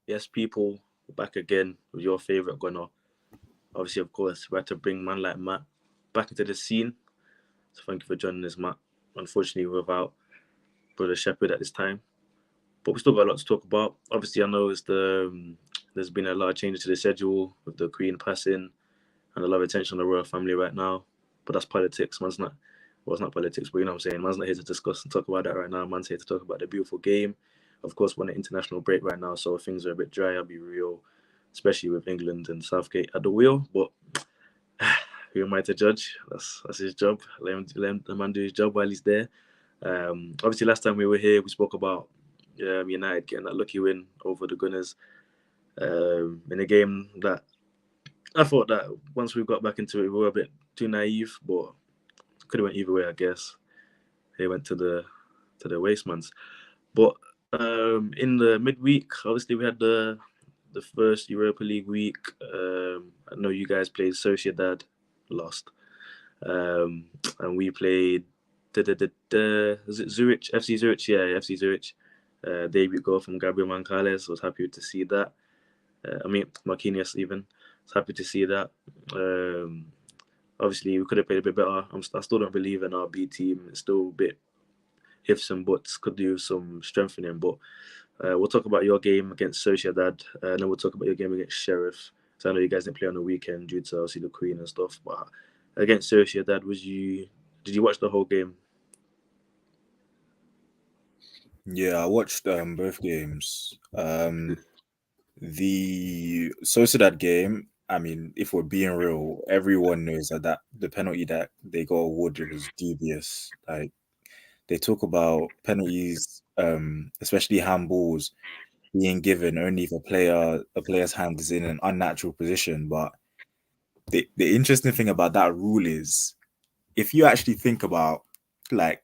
Yes, people, back again with your favourite gunner. Obviously, of course, we had to bring man like Matt back into the scene. So thank you for joining us, Matt. Unfortunately, without Brother Shepherd at this time, but we still got a lot to talk about. Obviously, I know there's been a lot of changes to the schedule with the Queen passing and a lot of attention on the royal family right now. But that's politics. Man's not. Well, it's not politics, but you know what I'm saying. Man's not here to discuss and talk about that right now. Man's here to talk about the beautiful game. Of course, we're on an international break right now, so things are a bit dry. I'll be real, especially with England and Southgate at the wheel. But who am I to judge? That's his job. Let the man do his job while he's there. Obviously, last time we were here, we spoke about United getting that lucky win over the Gunners in a game that I thought that once we got back into it, we were a bit too naive, but could have went either way, I guess. They went to the wastemans. But in the midweek, obviously we had the first Europa League week. I know you guys played Sociedad, lost, and we played is it Zurich, FC Zurich? Yeah, FC Zurich. Debut goal from Gabriel Mancales. Was happy to see that. I mean Marquinhos even. Was happy to see that. Obviously, we could have played a bit better. I still don't believe in our B team. It's still a bit ifs and buts. Could do some strengthening, but we'll talk about your game against Sociedad, and then we'll talk about your game against Sheriff. So I know you guys didn't play on the weekend due to obviously the Queen and stuff. But against Sociedad, did you watch the whole game? Yeah, I watched both games. The Sociedad game, I mean, if we're being real, everyone knows that the penalty that they got awarded was dubious. Like they talk about penalties, especially handballs, being given only if a player's hand is in an unnatural position. But the interesting thing about that rule is if you actually think about like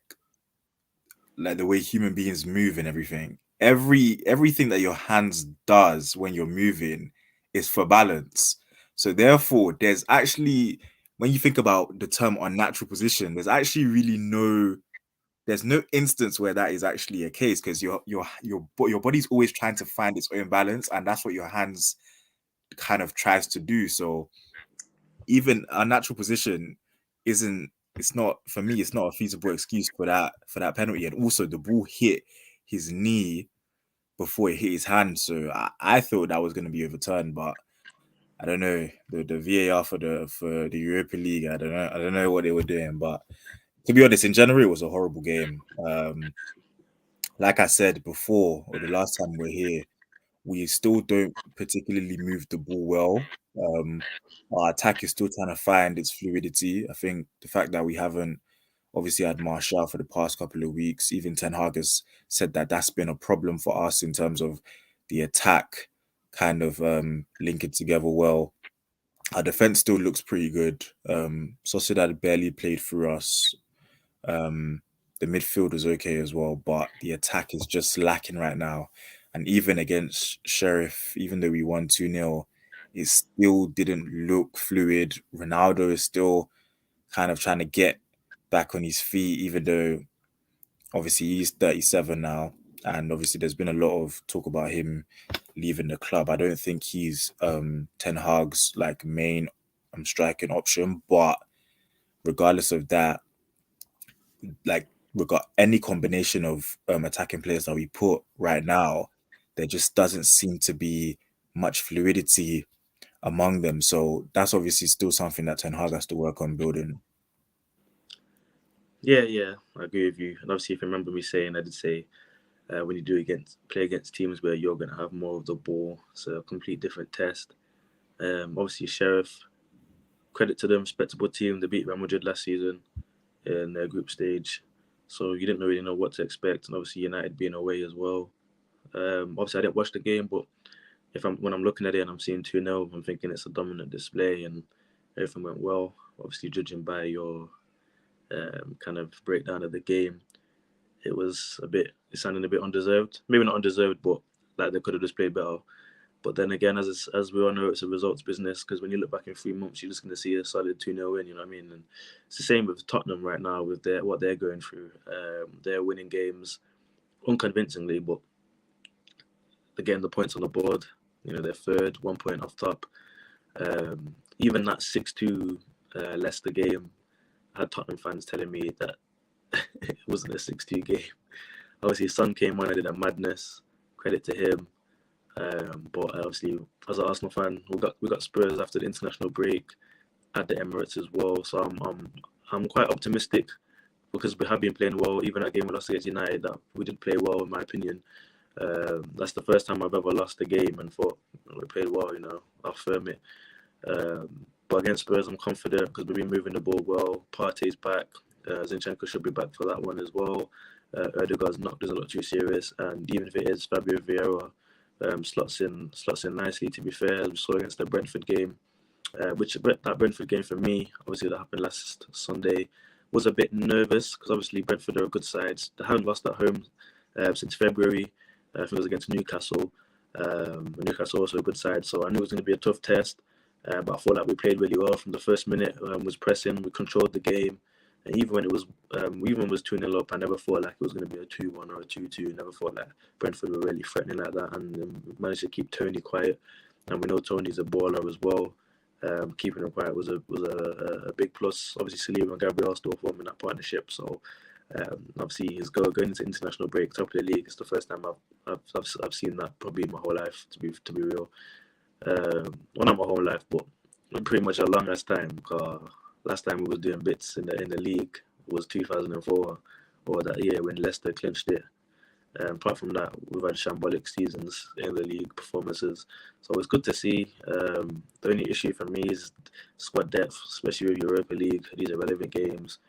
like the way human beings move and everything. Everything that your hands does when you're moving is for balance. So therefore, there's actually when you think about the term unnatural position, there's no instance where that is actually a case because your body's always trying to find its own balance, and that's what your hands kind of tries to do. So even a natural position isn't it's not for me it's not a feasible excuse for that penalty. And also the ball hit his knee before it hit his hand, so I thought that was going to be overturned. But I don't know, the VAR for the Europa League, I don't know what they were doing. But to be honest, in general it was a horrible game. Like I said before, or the last time we are here, we still don't particularly move the ball well. Our attack is still trying to find its fluidity. I think the fact that we haven't obviously had Martial for the past couple of weeks, even Ten Hag has said that that's been a problem for us in terms of the attack kind of linking together well. Our defense still looks pretty good. Sociedad barely played through us. Um, the midfield was okay as well, but the attack is just lacking right now. And even against Sheriff, even though we won 2-0, it still didn't look fluid. Ronaldo is still kind of trying to get back on his feet, even though obviously he's 37 now. And obviously there's been a lot of talk about him leaving the club. I don't think he's Ten Hag's like main striking option, but regardless of that, like we got any combination of attacking players that we put right now, there just doesn't seem to be much fluidity among them. So that's obviously still something that Ten Hag has to work on building. Yeah, I agree with you. And obviously, if you remember me saying, I did say when you play against teams where you're going to have more of the ball, it's a complete different test. Obviously, Sheriff, credit to them, respectable team. They beat Real Madrid last season in their group stage, so you didn't really know what to expect. And obviously, United being away as well. Obviously, I didn't watch the game, but when I'm looking at it and I'm seeing 2-0, I'm thinking it's a dominant display and everything went well. Obviously, judging by your kind of breakdown of the game, it sounded a bit undeserved. Maybe not undeserved, but like they could have just played better. But then again, as we all know, it's a results business because when you look back in 3 months, you're just going to see a solid 2-0 win, you know what I mean? And it's the same with Tottenham right now with what they're going through. They're winning games unconvincingly, but they're getting the points on the board. They're third, 1 point off top. Even that 6-2 Leicester game, I had Tottenham fans telling me that it wasn't a 6-2 game. Obviously, Son came on and did a madness. Credit to him. But obviously, as an Arsenal fan, we got Spurs after the international break at the Emirates as well. So I'm quite optimistic because we have been playing well. Even that game we lost against United, that we did play well in my opinion. That's the first time I've ever lost a game and thought we played well. I'll firm it. But against Spurs, I'm confident because we've been moving the ball well. Partey's back. Zinchenko should be back for that one as well. Ødegaard's knock doesn't look too serious, and even if it is, Fabio Vieira slots in nicely. To be fair, as we saw against the Brentford game, that Brentford game for me, obviously that happened last Sunday, was a bit nervous because obviously Brentford are a good side. They haven't lost at home since February. I think it was against Newcastle. Newcastle also a good side, so I knew it was going to be a tough test. But I felt like we played really well from the first minute. Was pressing, we controlled the game. And even when it was, even when it was 2-0 up, I never thought like it was going to be a 2-1 or a 2-2. Never thought like Brentford were really threatening like that. And we managed to keep Tony quiet. And we know Tony's a baller as well. Keeping him quiet was a big plus. Obviously, Saliba and Gabriel still forming that partnership. So obviously, he's going into international break, top of the league. It's the first time I've seen that probably in my whole life. To be real, well, not my whole life, but pretty much a longest time. Last time we was doing bits in the league was 2004, or that year when Leicester clinched it. Apart from that, we've had shambolic seasons in the league performances, so it's good to see. The only issue for me is squad depth, especially with Europa League. These are relevant games.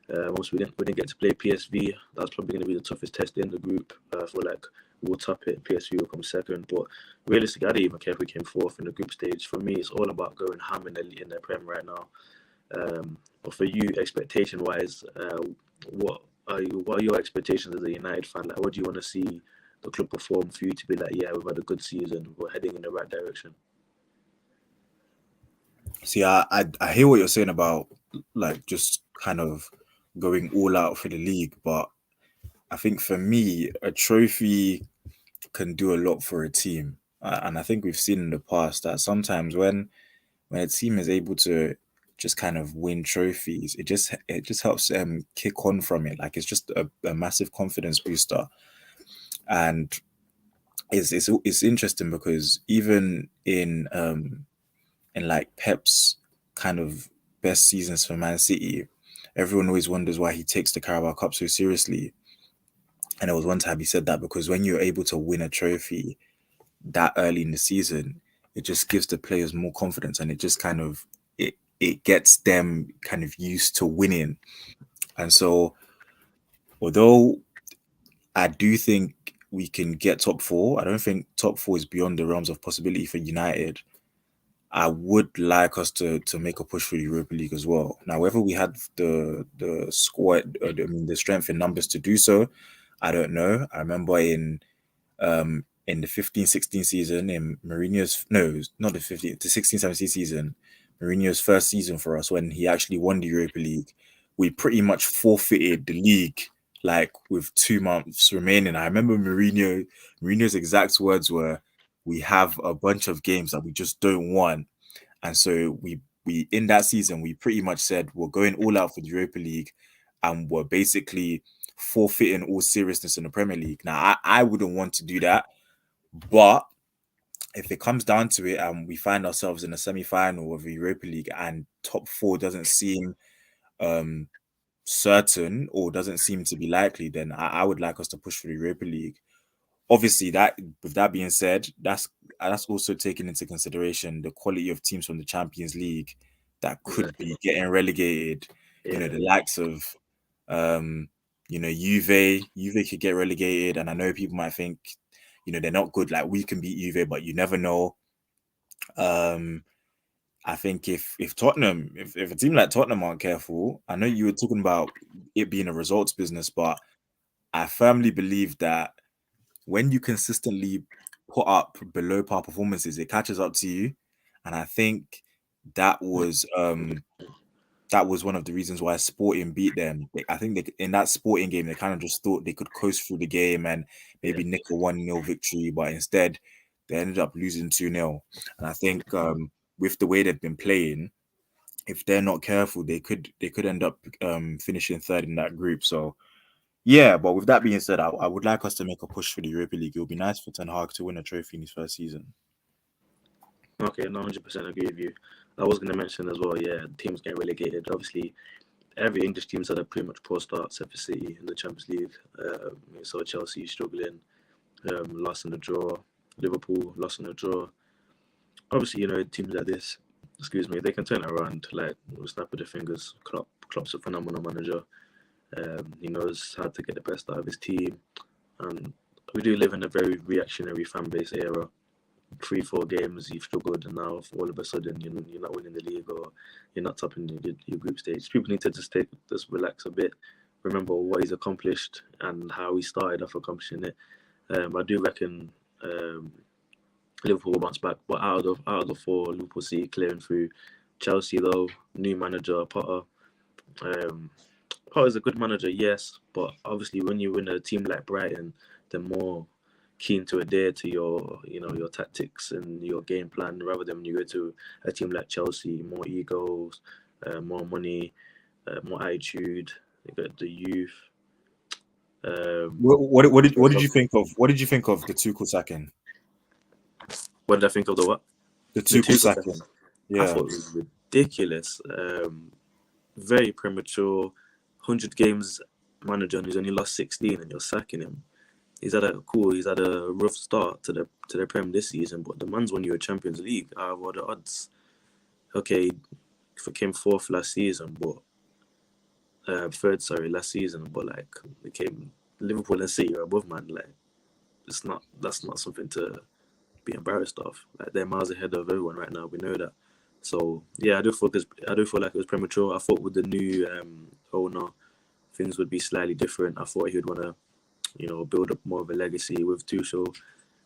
Also, we didn't get to play PSV. That's probably going to be the toughest test in the group. I feel like we'll top it. PSV will come second, but realistically, I don't even care if we came fourth in the group stage. For me, it's all about going ham in the Prem right now. But for you, expectation-wise, what are your expectations as a United fan? Like, what do you want to see the club perform for you to be like, yeah, we've had a good season, we're heading in the right direction? See, I hear what you're saying about like just kind of going all out for the league, but I think for me, a trophy can do a lot for a team, and I think we've seen in the past that sometimes when a team is able to just kind of win trophies, it just helps them kick on from it. Like it's just a massive confidence booster, and it's interesting because even in like Pep's kind of best seasons for Man City, everyone always wonders why he takes the Carabao Cup so seriously. And there was one time he said that because when you're able to win a trophy that early in the season, it just gives the players more confidence, and it just kind of it gets them kind of used to winning. And so, although I do think we can get top four, I don't think top four is beyond the realms of possibility for United. I would like us to make a push for the Europa League as well. Now, whether we had the squad, the strength in numbers to do so, I don't know. I remember in the 15-16 season, in Mourinho's, no, not the 15, the 16-17 season, Mourinho's first season for us, when he actually won the Europa League, we pretty much forfeited the league like with 2 months remaining. I remember Mourinho's exact words were, "We have a bunch of games that we just don't want," and so we in that season we pretty much said we're going all out for the Europa League, and we're basically forfeiting all seriousness in the Premier League. Now, I wouldn't want to do that, but if it comes down to it and we find ourselves in a semi-final of the Europa League and top four doesn't seem certain or doesn't seem to be likely, then I would like us to push for the Europa League. Obviously, that with that being said, that's also taking into consideration the quality of teams from the Champions League that could be getting relegated. Yeah. The likes of Juve could get relegated, and I know people might think, they're not good. Like we can beat Juve, but you never know. I think if Tottenham, if a team like Tottenham aren't careful, I know you were talking about it being a results business, but I firmly believe that when you consistently put up below par performances, it catches up to you. And I think that was that was one of the reasons why Sporting beat them. I think in that Sporting game, they kind of just thought they could coast through the game and maybe nick a 1-0 victory, but instead they ended up losing 2-0. And I think with the way they've been playing, if they're not careful, they could end up finishing third in that group. So yeah, but with that being said, I would like us to make a push for the Europa League. It would be nice for Ten Hag to win a trophy in his first season. Okay, no, 100% agree with you. I was going to mention as well, yeah, teams getting relegated. Obviously, every English team's had a pretty much poor start, except for City in the Champions League. So Chelsea struggling, lost in the draw. Liverpool lost in the draw. Obviously, teams like this, they can turn it around like with a snap of the fingers. Klopp's a phenomenal manager. He knows how to get the best out of his team. And we do live in a very reactionary fan base era. 3-4 games you've struggled, and now all of a sudden you're not winning the league or you're not topping your group stage. People need to just relax a bit, remember what he's accomplished and how he started off accomplishing it. I do reckon Liverpool will bounce back, but out of the four, Liverpool City clearing through. Chelsea though, new manager Potter. Potter's a good manager, yes, but obviously when you win a team like Brighton, they're more keen to adhere to your tactics and your game plan rather than when you go to a team like Chelsea, more egos, more money, more attitude. You got the youth. What did you think of the Tuchel sacking? What did I think of the what? The Tuchel sacking. Yeah, I thought it was ridiculous. Very premature. 100 games manager and he's only lost 16 and you're sacking him. He's had a rough start to the Prem this season, but the man's won you a Champions League. What are the odds? Okay, came fourth last season, but third, last season, but like it came Liverpool and City are above, man. Like that's not something to be embarrassed of. Like they're miles ahead of everyone right now. We know that. So yeah, I do feel like it was premature. I thought with the new owner, things would be slightly different. I thought he would want to, build up more of a legacy with Tuchel.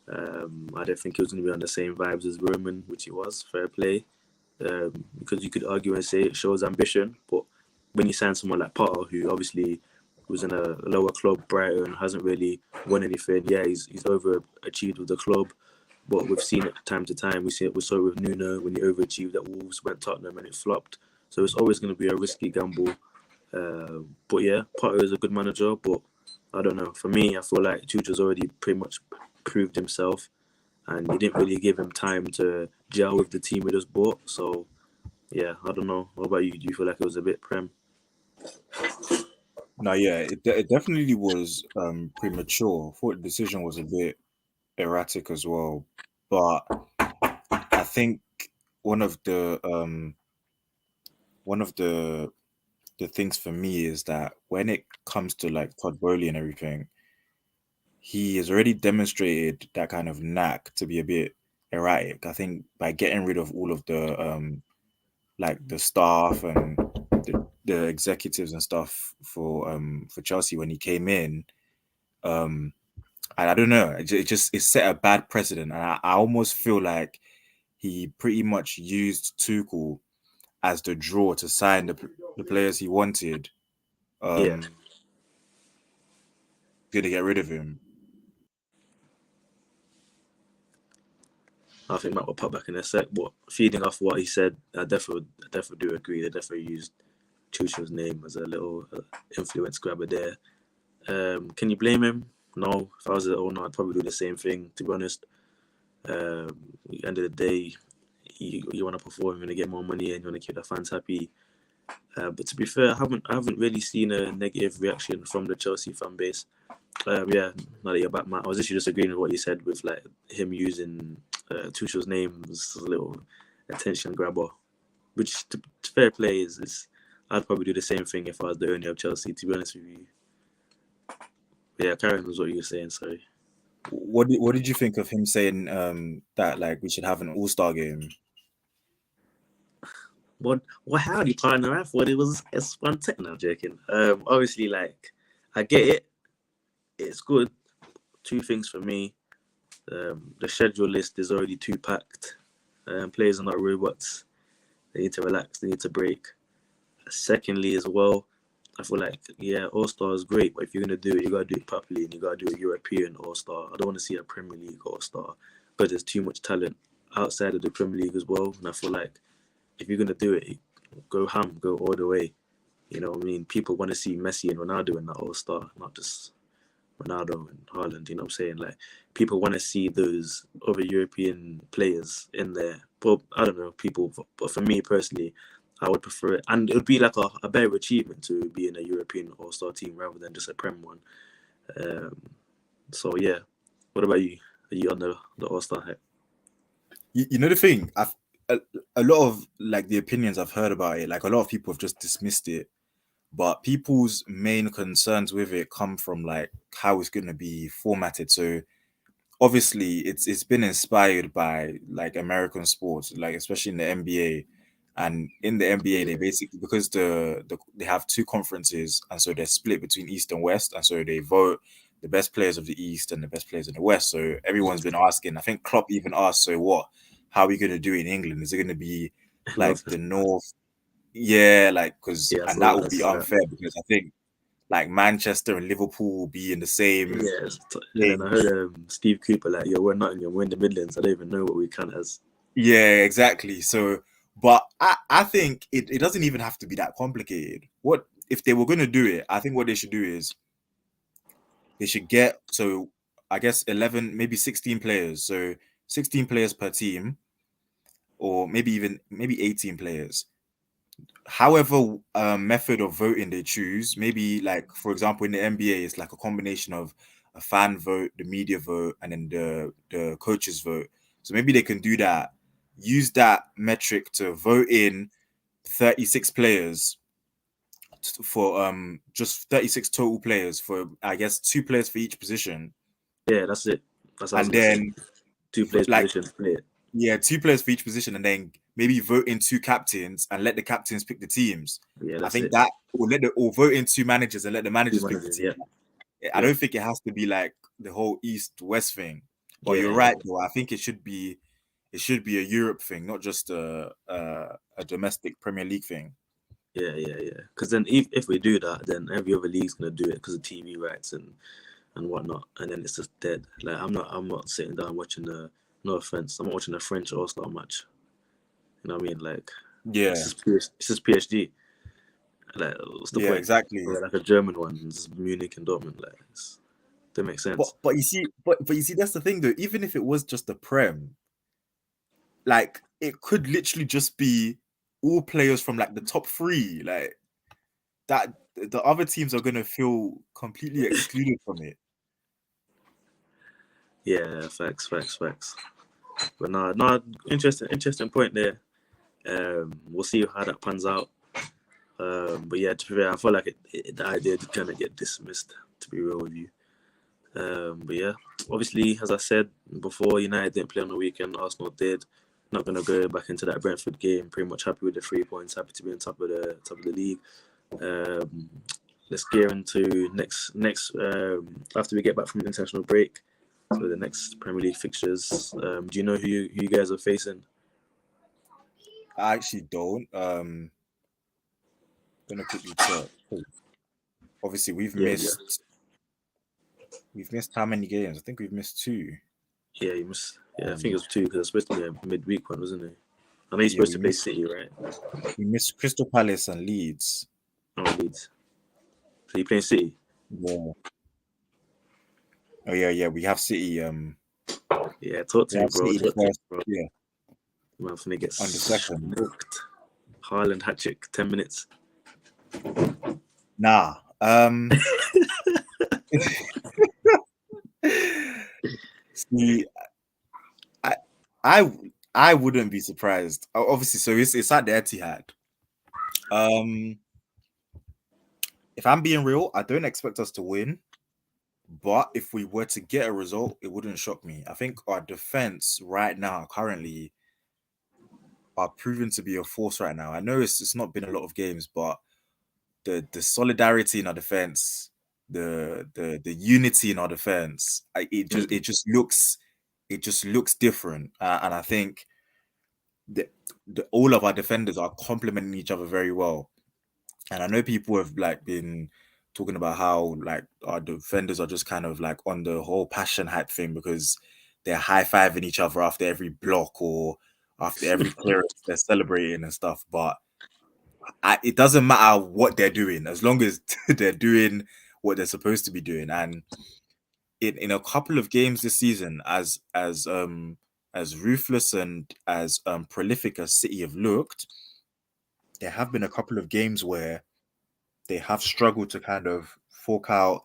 I don't think he was going to be on the same vibes as Roman, which he was. Fair play, because you could argue and say it shows ambition. But when you sign someone like Potter, who obviously was in a lower club, Brighton, hasn't really won anything. Yeah, he's overachieved with the club, but we've seen it time to time. We saw it with Nuno when he overachieved at Wolves, went Tottenham and it flopped. So it's always going to be a risky gamble. But yeah, Potter is a good manager, but I don't know. For me, I feel like Tuchel's already pretty much proved himself, and he didn't really give him time to gel with the team he just bought. So yeah, I don't know. What about you? Do you feel like it was a bit prem? No, yeah, it definitely was premature. I thought the decision was a bit erratic as well, but I think one of the things for me is that when it comes to like Todd Bowley and everything, he has already demonstrated that kind of knack to be a bit erratic. I think by getting rid of all of the like the staff and the executives and stuff for Chelsea when he came in, and I don't know, it set a bad precedent, and I almost feel like he pretty much used Tuchel as the draw to sign the players he wanted. Yeah. Gonna get rid of him. I think Matt will pop back in a sec, but feeding off what he said, I definitely do agree. They definitely used Tuchel's name as a little influence grabber there. Can you blame him? No. If I was the owner, I'd probably do the same thing, to be honest. At the end of the day, you want to perform, you want to get more money, and you want to keep the fans happy. But to be fair, I haven't really seen a negative reaction from the Chelsea fan base. Yeah, now that you're back, Matt, I was actually just agreeing with what you said with like him using Tuchel's name as a little attention grabber, which to fair play is I'd probably do the same thing if I was the owner of Chelsea, to be honest with you. But yeah, Karen was what you were saying. Sorry. What did you think of him saying that like we should have an all-star game? What howdy partner? I thought it was S1 Tech. No, I'm joking. Obviously, like I get it. It's good. Two things for me. The schedule list is already too packed. Players are not robots. They need to relax. They need to break. Secondly, as well, I feel like All Star is great, but if you're gonna do it, you gotta do it properly, and you gotta do a European All Star. I don't want to see a Premier League All Star because there's too much talent outside of the Premier League as well. And I feel like if you're gonna do it, go ham, go all the way. You know what I mean? People want to see Messi and Ronaldo in that All Star, not just Ronaldo and Haaland. You know what I'm saying? Like people want to see those other European players in there. But I don't know, people. But for me personally, I would prefer it, and it would be like a better achievement to be in a European All Star team rather than just a Prem one. Um, so yeah, what about you? Are you on the All Star hype? You know the thing, a lot of like the opinions I've heard about it, like a lot of people have just dismissed it. But people's main concerns with it come from like how it's going to be formatted. So obviously it's been inspired by like American sports, like especially in the NBA. And in the NBA, they Yeah, basically, because they have two conferences, and so they're split between East and West, and so they vote the best players of the East and the best players in the West. So everyone's been asking. I think Klopp even asked, "So what? How are we going to do it in England? Is it going to be like the North?" Yeah, like because yeah, and that I would be saw that. unfair because I think like Manchester and Liverpool will be in the same Yeah, and then I thing. heard Steve Cooper like, "Yo, we're Nottingham, we're in the Midlands. I don't even know what we count as." Yeah, exactly. So, but I think it doesn't even have to be that complicated. What if they were going to do it? I think what they should do is they should get, so I guess 11, maybe 16 players. So 16 players per team, or maybe 18 players. However, method of voting they choose, maybe like for example in the NBA, it's like a combination of a fan vote, the media vote, and then the coaches vote. So maybe they can do that. Use that metric to vote in 36 players for just 36 total players for I guess 2 players for each position, Yeah, that's it. That's what I was and gonna say. then Two players like position, play it. yeah, 2 players for each position, and then maybe vote in 2 captains and let the captains pick the teams. Yeah, I that's think it. that, or vote in 2 managers and let the Two managers pick the managers. team. Yeah, I yeah, don't think it has to be like the whole East West thing. But yeah, you're yeah, right, though. I think it should be a Europe thing, not just a domestic Premier League thing. yeah. Because then if we do that, then every other league's gonna do it because of TV rights and whatnot, and then it's just dead. Like I'm not sitting down watching the. No offense, I'm not watching a French All Star match. You know what I mean? Like Yeah, it's just PSG. Like what's the yeah, point? exactly. Or like a German one, it's Munich and Dortmund. Like that makes But sense. but you see, but you see, that's the thing though. Even if it was just the Prem, like it could literally just be all players from like the top three. Like that, the other teams are gonna feel completely excluded from it. Yeah, facts. But no, interesting point there. We'll see how that pans out. But yeah, to be fair, I feel like the idea did kind of get dismissed. To be real with you. But yeah, obviously, as I said before, United didn't play on the weekend. Arsenal did. Not gonna go back into that Brentford game. Pretty much happy with the 3 points. Happy to be on top of the league. Um, let's gear into next after we get back from the international break. So the next Premier League fixtures. Do you know who you guys are facing? I actually don't. Gonna quickly check. Obviously, Yeah. we've missed how many games? I think we've missed two. Yeah, you must. Yeah, I think it Um, was two because it's supposed to be a midweek one, wasn't it? I know you're yeah, supposed to play City, right? we missed Crystal Palace and Leeds. Oh, Leeds. So you playing City? Yeah. Oh yeah. We have City. Yeah, talk We to me, have bro. City the Talk to me, first. bro. Yeah, Man, finna get on the second. smoked. Haaland hat trick, 10 minutes. Nah. See, I I I wouldn't be surprised. Obviously, so it's at the Etihad. Um, if I'm being real, I don't expect us to win. But if we were to get a result, it wouldn't shock me. I think our defense right now, currently, are proven to be a force right now. I know it's not been a lot of games, but the solidarity in our defense, the unity in our defense, it just looks different, and I think that all of our defenders are complementing each other very well. And I know people have like been talking about how like our defenders are just kind of like on the whole passion hype thing because they're high-fiving each other after every block or after every clearance, they're celebrating and stuff. But it doesn't matter what they're doing as long as they're doing what they're supposed to be doing. And in a couple of games this season, as ruthless and as prolific as City have looked, there have been a couple of games where they have struggled to kind of fork out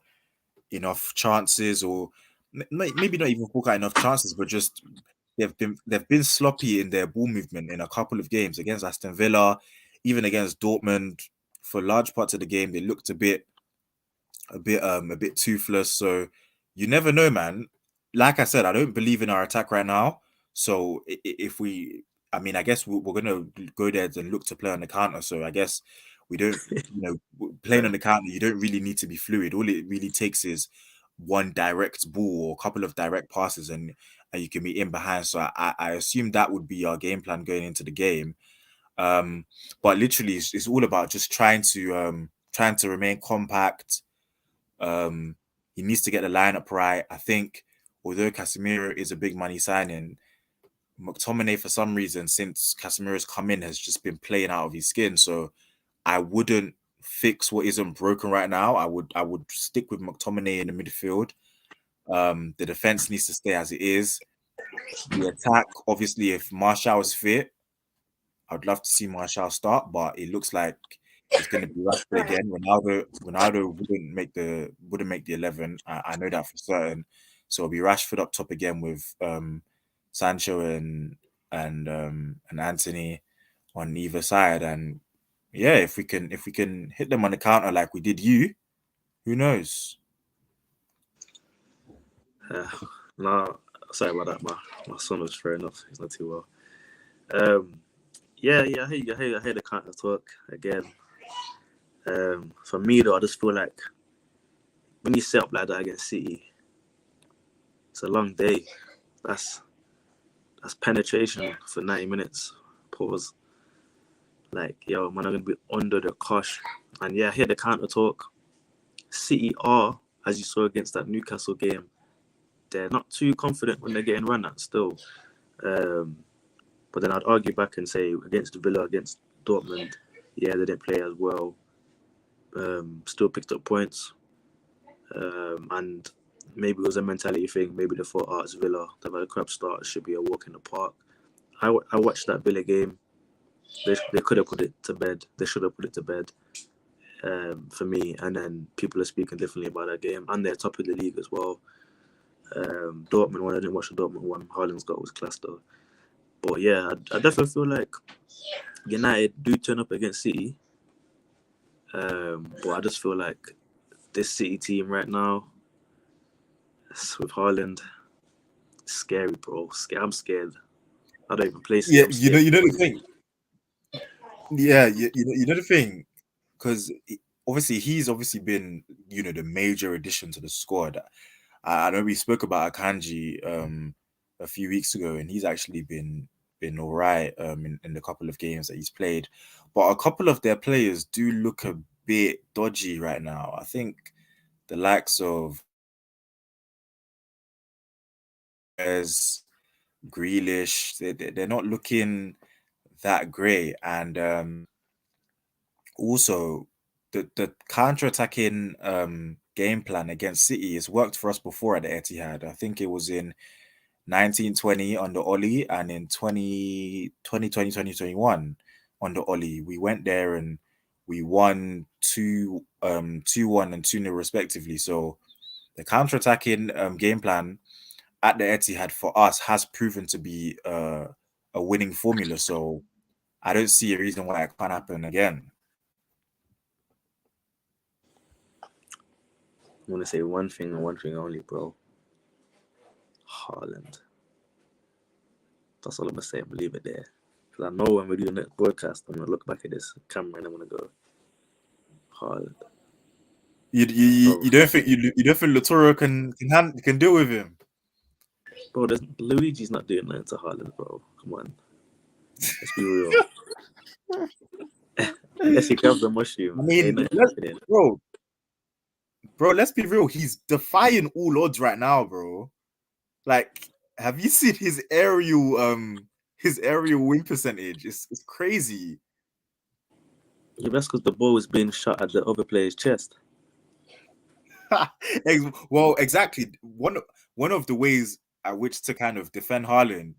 enough chances, or maybe not even fork out enough chances, but just they've been sloppy in their ball movement in a couple of games against Aston Villa, even against Dortmund. For large parts of the game, they looked a bit toothless. So you never know, man. Like I said, I don't believe in our attack right now. So if we, I mean, I guess we're gonna go there and look to play on the counter. So I guess we don't, playing on the counter, you don't really need to be fluid. All it really takes is one direct ball or a couple of direct passes, and you can be in behind. So I assume that would be our game plan going into the game. But literally, it's all about just trying to remain compact. He needs to get the lineup right. I think although Casemiro is a big money signing, McTominay for some reason since Casemiro's come in has just been playing out of his skin. So I wouldn't fix what isn't broken right now. I would stick with McTominay in the midfield. The defense needs to stay as it is. The attack, obviously, if Martial is fit, I'd love to see Martial start, but it looks like it's going to be Rashford again. Ronaldo wouldn't make the 11. I know that for certain. So it'll be Rashford up top again with Sancho and Anthony on either side. And yeah, if we can hit them on the counter like we did you, who knows? No, sorry about that. My son was fair enough. He's not too well. Yeah, I hear the counter talk again. For me though, I just feel like when you set up like that against City, it's a long day. That's penetration for 90 minutes. Pause. Like, yo, man, I'm gonna be under the cosh. And yeah, I hear the counter talk. City are, as you saw against that Newcastle game, they're not too confident when they're getting run at still. But then I'd argue back and say against Villa, against Dortmund, yeah, they didn't play as well. Still picked up points. And maybe it was a mentality thing. Maybe they thought, it's Villa. They've had a crap start. It should be a walk in the park. I watched that Villa game. They could have put it to bed. They should have put it to bed for me. And then people are speaking differently about that game. And they're top of the league as well. Dortmund one, I didn't watch the Dortmund one. Haaland's got was class though. But yeah, I definitely feel like United do turn up against City. But I just feel like this City team right now, with Haaland, scary, bro. I'm scared. I don't even play City. Yeah, I'm scared. you know the thing. Yeah, you know the thing, because obviously he's been the major addition to the squad. I know we spoke about Akanji a few weeks ago, and he's actually been all right in the couple of games that he's played. But a couple of their players do look a bit dodgy right now. I think the likes of as Grealish, they're not looking that great, and also the counter-attacking game plan against City has worked for us before at the Etihad. I think it was in 1920 under Oli, and in 2021 under Oli. We went there and we won 2-1 and 2-0 respectively. So the counter-attacking game plan at the Etihad for us has proven to be a winning formula. So I don't see a reason why it can't happen again. I want to say one thing and one thing only, bro. Haaland. That's all I'm gonna say. I'm gonna leave it there. Because I know when we do the next broadcast, I'm gonna look back at this camera and I'm gonna go, Haaland. You don't think Latoro can deal with him? Bro, Luigi's not doing that to Haaland, bro. Come on. Let's be real. Unless he grabs the I mushroom, ain't mean, nothing happening. bro, let's be real. He's defying all odds right now, bro. Like, have you seen his aerial win percentage? It's crazy. Yeah, that's because the ball is being shot at the other player's chest. Well, exactly. One of the ways at which to kind of defend Haaland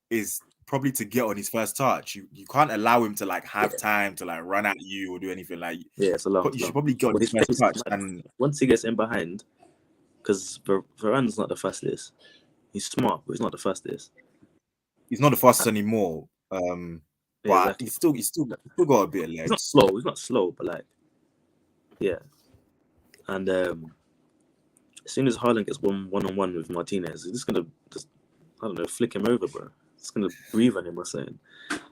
is probably to get on his first touch. You can't allow him to like have Yeah, time to like run at you or do anything. Like yeah, it's a long, you it's should long. probably get on But his his first pace touch. is mad. And Once he gets in behind, because Varane's not the fastest. He's smart, but he's not the fastest. he's not the fastest anymore. Yeah, But exactly. he's still got a bit of He's not legs. slow. He's not slow, but like, yeah. And as soon as Haaland gets one on one with Martinez, he's just gonna just I don't know flick him over, bro. It's gonna breathe on him or something.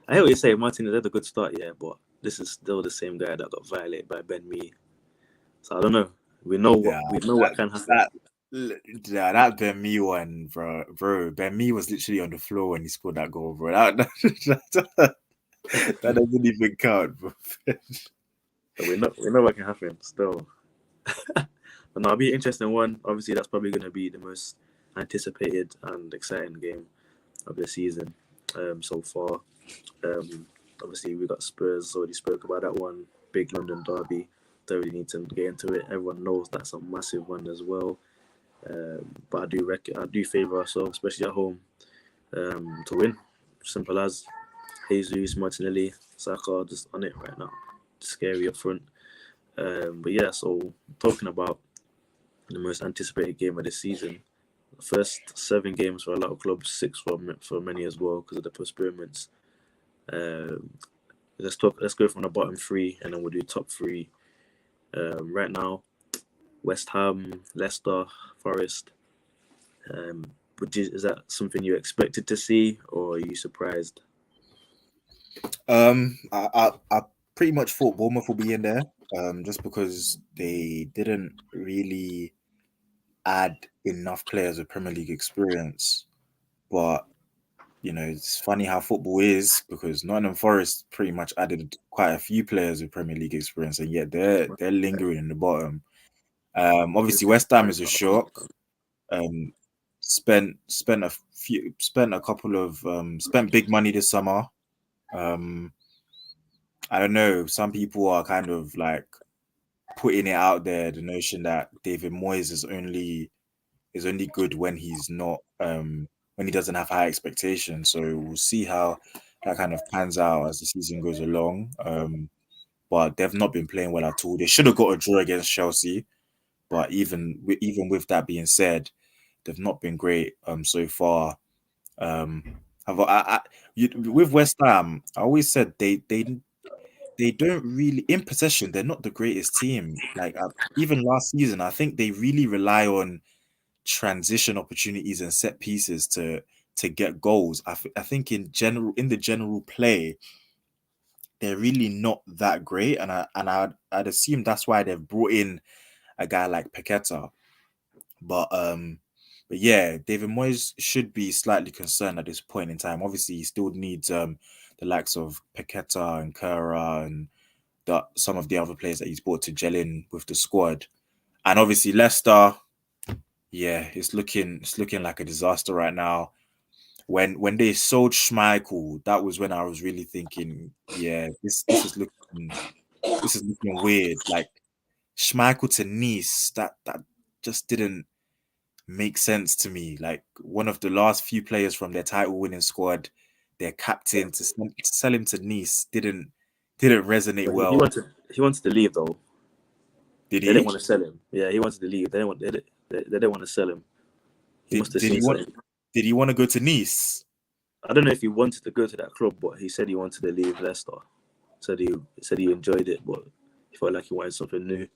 I hear what you say. Martinez had a good start, yeah, but this is still the same guy that got violated by Ben Mee. So I don't know. Yeah, We know what can happen. that yeah, that Ben Mee one, bro. Ben Mee was literally on the floor when he scored that goal, bro. That doesn't even count, bro. So we know what can happen still. But no, it'll be an interesting one. Obviously, that's probably going to be the most anticipated and exciting game of the season so far. Um, obviously, we got Spurs. Already spoke about that one. Big London derby. Don't really need to get into it. Everyone knows that's a massive one as well. But I do favour ourselves, especially at home, to win. Simple as Jesus, Martinelli, Saka, just on it right now. Scary up front. But yeah, so talking about the most anticipated game of the season. The first 7 games for a lot of clubs, 6 for many as well because of the postponements. Um, let's go from the bottom 3 and then we'll do top 3. Right now, West Ham, Leicester, Forest. Is that something you expected to see, or are you surprised? I pretty much thought Bournemouth will be in there, just because they didn't really add enough players with Premier League experience. But it's funny how football is because Nottingham Forest pretty much added quite a few players with Premier League experience, and yet they're lingering in the bottom. Obviously West Ham is a shock. Um, spent a couple of spent big money this summer. Um, I don't know. Some people are kind of like putting it out there, the notion that David Moyes is only good when he's not when he doesn't have high expectations. So we'll see how that kind of pans out as the season goes along. But they've not been playing well at all. They should have got a draw against Chelsea, but even with that being said, they've not been great so far. With West Ham, I always said they don't really in possession. They're not the greatest team. Like even last season, I think they really rely on transition opportunities and set pieces to get goals. I think in the general play, they're really not that great, and I'd assume that's why they've brought in a guy like Paqueta. But yeah, David Moyes should be slightly concerned at this point in time. Obviously, he still needs the likes of Paqueta and Kara and some of the other players that he's brought to gel in with the squad. And obviously Leicester, yeah, it's looking like a disaster right now. When they sold Schmeichel, that was when I was really thinking, yeah, this is looking weird. Like Schmeichel to Nice, that just didn't make sense to me. Like one of the last few players from their title winning squad, their captain to sell him to Nice didn't resonate But well. he wanted to leave though. Did They didn't he? want to sell him. Yeah, he wanted to leave. They didn't want to sell him. He must Did have did seen he want something. did he want to go to Nice? I don't know if he wanted to go to that club, but he said he wanted to leave Leicester. Said he enjoyed it, but he felt like he wanted something new.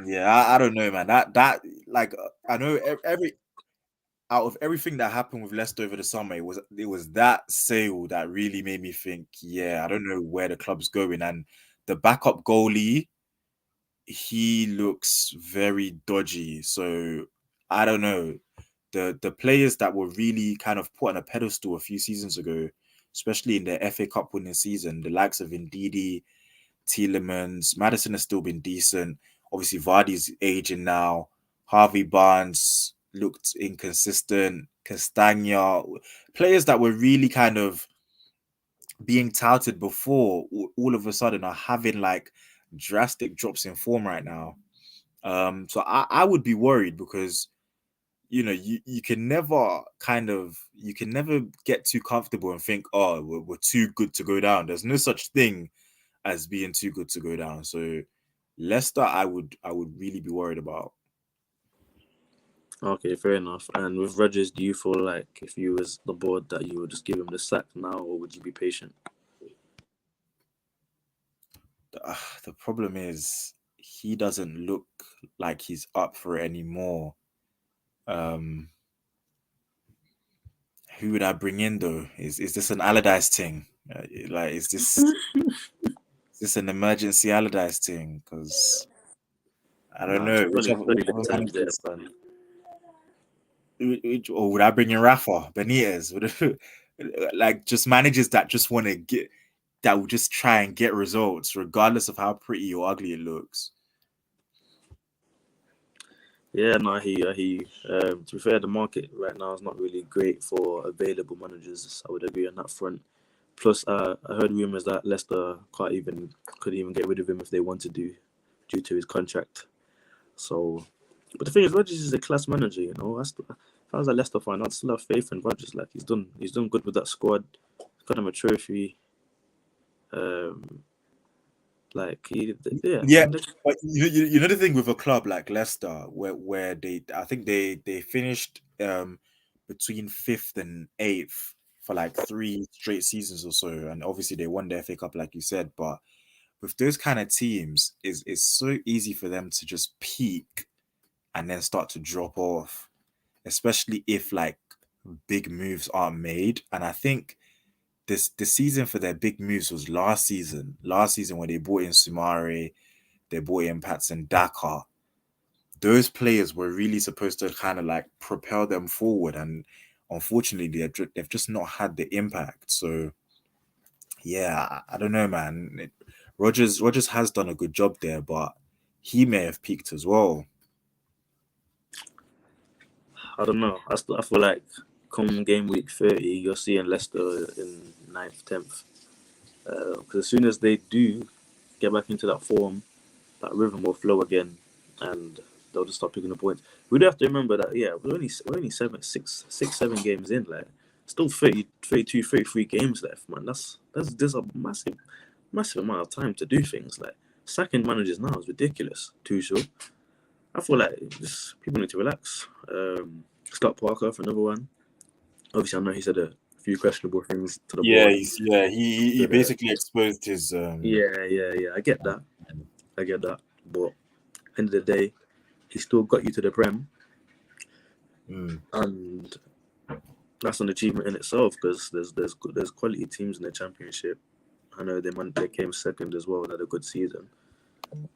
Yeah, I don't know, man. That like I know every out of everything that happened with Leicester over the summer, it was that sale that really made me think, yeah, I don't know where the club's going. And the backup goalie, he looks very dodgy. So I don't know. The players that were really kind of put on a pedestal a few seasons ago especially in the FA Cup winning season. The likes of Ndidi, Tielemans, Madison has still been decent. Obviously, Vardy's aging now. Harvey Barnes looked inconsistent. Castagna, players that were really kind of being touted before, all of a sudden are having like drastic drops in form right now. So I would be worried because you can never get too comfortable and think, oh, we're too good to go down. There's no such thing as being too good to go down. So Leicester, I would really be worried about. Okay, fair enough. And with Rodgers, do you feel like if you was the board that you would just give him the sack now, or would you be patient? The problem is he doesn't look like he's up for it anymore. Um, who would I bring in though? Is this an Allardyce thing? Like, is this an emergency Allardyce thing? Because I don't Nah, know funny the whichever times there, managers. man. Or would I bring in Rafa Benitez? Like just managers that just want to get that will just try and get results, regardless of how pretty or ugly it looks. Yeah, no, I hear you. To be fair, the market right now is not really great for available managers. I would agree on that front. Plus, I heard rumors that Leicester could even get rid of him if they wanted to, due to his contract. So, but the thing is, Rodgers is a class manager. If I was a Leicester fan, I'd still have faith in Rodgers. Like he's done good with that squad. Got him a trophy. Um, yeah. Yeah, but you know the thing with a club like Leicester, where I think they finished between fifth and eighth for like 3 straight seasons or so, and obviously they won the FA Cup like you said. But with those kind of teams, it's so easy for them to just peak and then start to drop off, especially if like big moves aren't made. And I think the season for their big moves was last season. Last season when they brought in Sumare, they brought in Patson Daka. Those players were really supposed to kind of like propel them forward, and unfortunately, they've just not had the impact. So yeah, I don't know, man. Rogers has done a good job there, but he may have peaked as well. I don't know. I feel like come game week 30, you're seeing Leicester in 9th, 10th. Because as soon as they do get back into that form, that rhythm will flow again, and they'll just start picking up points. We do have to remember that we're only 7 games in, like still 30, 32, 33 games left, man. That's there's a massive amount of time to do things. Like sacking managers now is ridiculous. Too short. I feel like just people need to relax. Scott Parker for another one. Obviously, I know he said a few questionable things to the Yeah, board. he basically exposed his Yeah. I get that. But end of the day, he still got you to the Prem, and that's an achievement in itself because there's quality teams in the Championship. I know they came second as well, and had a good season.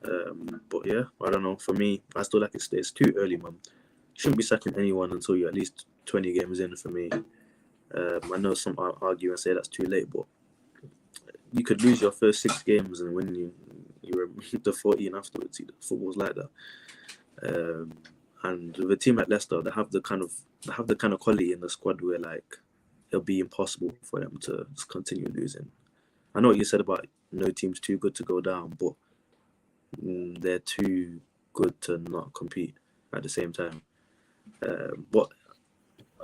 But yeah, I don't know. For me, I still like it's too early, man. You shouldn't be sacking anyone until you're at least 20 games in. For me, I know some argue and say that's too late, but you could lose your first 6 games and win you the 14 afterwards. Football's like that. And with a team like Leicester, they have the kind of quality in the squad where like it'll be impossible for them to just continue losing. I know what you said about no team's too good to go down, but they're too good to not compete at the same time. But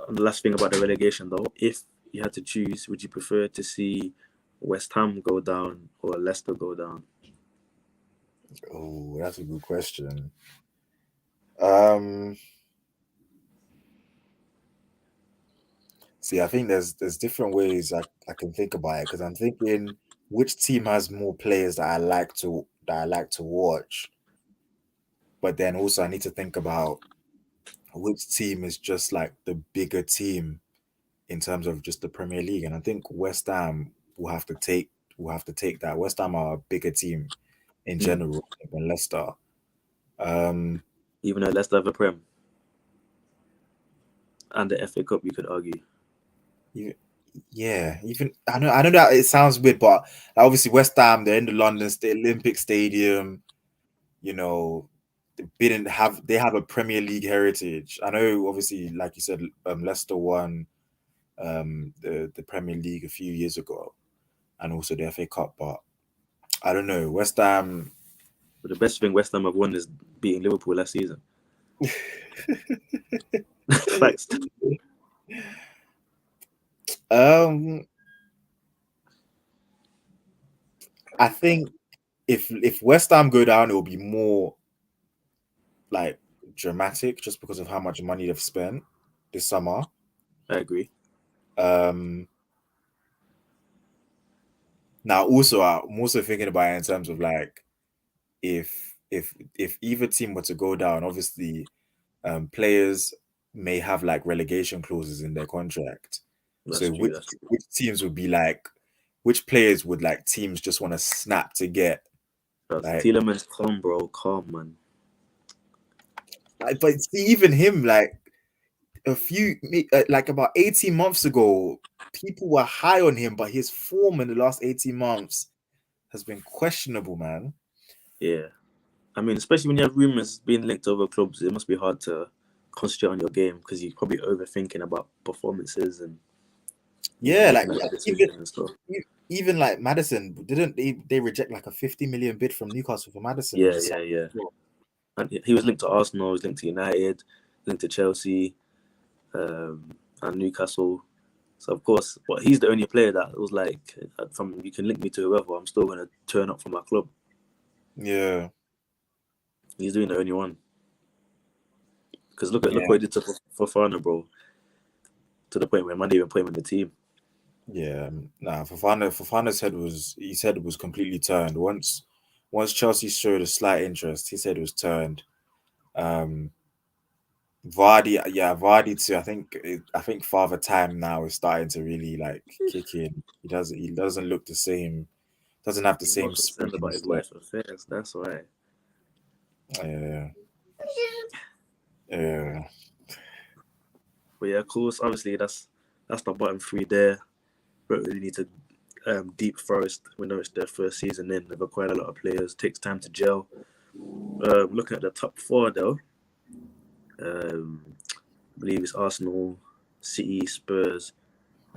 the last thing about the relegation, though, if you had to choose, would you prefer to see West Ham go down or Leicester go down? Oh, that's a good question. Um, See, I think there's different ways I can think about it because I'm thinking which team has more players that I like to watch, but then also I need to think about which team is just like the bigger team in terms of just the Premier League. And I think West Ham will have to take that. West Ham are a bigger team in Hmm. general than Leicester. Um, Even though Leicester have a Prem and the FA Cup, you could argue. yeah, yeah, even I know that it sounds weird, but obviously West Ham, they're in the London State Olympic Stadium. You know, they have a Premier League heritage. I know, obviously, like you said, Leicester won the Premier League a few years ago, and also the FA Cup. But I don't know, West Ham. But the best thing West Ham have won is beating Liverpool last season. Facts. I think if West Ham go down, it will be more like dramatic just because of how much money they've spent this summer. I agree. Now also I'm also thinking about it in terms of like if either team were to go down, obviously players may have like relegation clauses in their contract. That's So true. That's true. which teams would be like which players would like teams just want to snap to get like Tielemans, calm, bro, calm, man. but see, even him like like about 18 months ago, people were high on him, but his form in the last 18 months has been questionable, man. Yeah. I mean, especially when you have rumors being linked to other clubs, it must be hard to concentrate on your game because you're probably overthinking about performances and Yeah, like decisions and stuff. even like Madison, didn't they reject like a 50 million bid from Newcastle for Madison? Yeah. And he was linked to Arsenal, he was linked to United, linked to Chelsea, and Newcastle. So of course, but he's the only player that was like, from you can link me to whoever, I'm still gonna turn up for my club. Yeah, he's doing the only one. Because look what he did to Fofana, bro. To the point where man didn't even put him in the team. Yeah, nah. Fofana's head was completely turned once Chelsea showed a slight interest. His head was turned. Vardy too. I think Father Time now is starting to really like kick in. He doesn't look the same. Doesn't have the He's same more concerned spring in about his his step. wife's affairs. That's why. Yeah. But yeah, of course, obviously that's the bottom three there. Don't really need to deep forest. We know it's their first season in. They've acquired a lot of players. Takes time to gel. Looking at the top four though, I believe it's Arsenal, City, Spurs,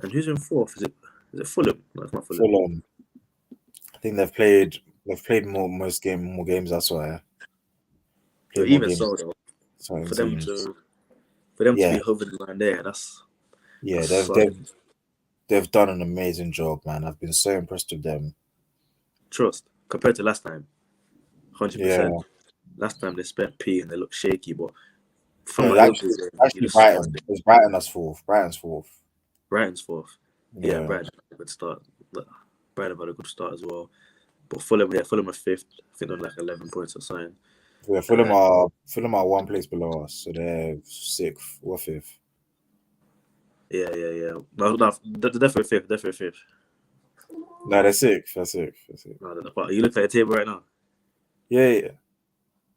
and who's in fourth? Is it Fulham? No, it's not Fulham. Fulham. I think they've played more games. That's why. But even so, though, for them teams. to be hovering around there, that's they've done an amazing job, man. I've been so impressed with them. Trust compared to last time, 100%. Yeah. Last time they spent P and they look shaky, but from actually Brighton. It was Brighton that's fourth. Brighton's fourth. Yeah, Brighton had a good start. Brighton had a good start as well. But Fulham are fifth. I think they're like 11 points or something. Yeah, Fulham are one place below us, so they're sixth or fifth. Yeah. No, they're definitely fifth. No, they're sixth. No, but you look at the table right now. Yeah.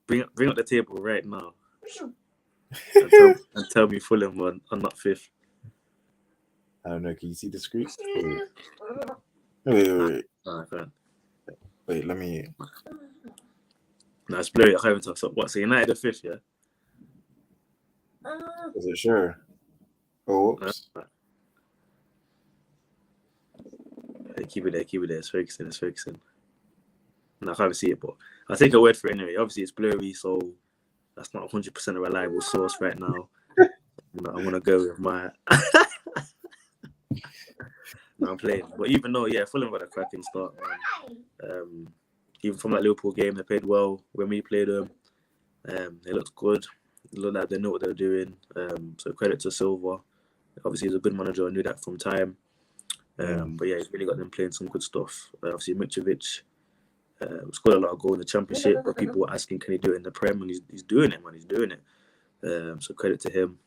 Bring up the table right now. and tell me Fulham are not fifth. I don't know. Can you see the screen? Wait. No, I can't. Wait, let me. No, it's blurry. I can't even talk. So what? So United are fifth, yeah? Is it sure? Oh, oops. Keep it there. It's focusing. No, I can't even see it, but I'll take a word for it anyway. Obviously, it's blurry, so that's not 100% a reliable source right now. I'm gonna go with my. No, I'm playing, but even though, Fulham had a cracking start, man. Even from that Liverpool game, they played well when we played them. They looked good. It looked like they know what they're doing. So credit to Silva. Obviously, he's a good manager. I knew that from time. But yeah, he's really got them playing some good stuff. Obviously, Mitrovic scored a lot of goals in the Championship, but people were asking, can he do it in the Prem? And he's doing it, man. He's doing it. So credit to him.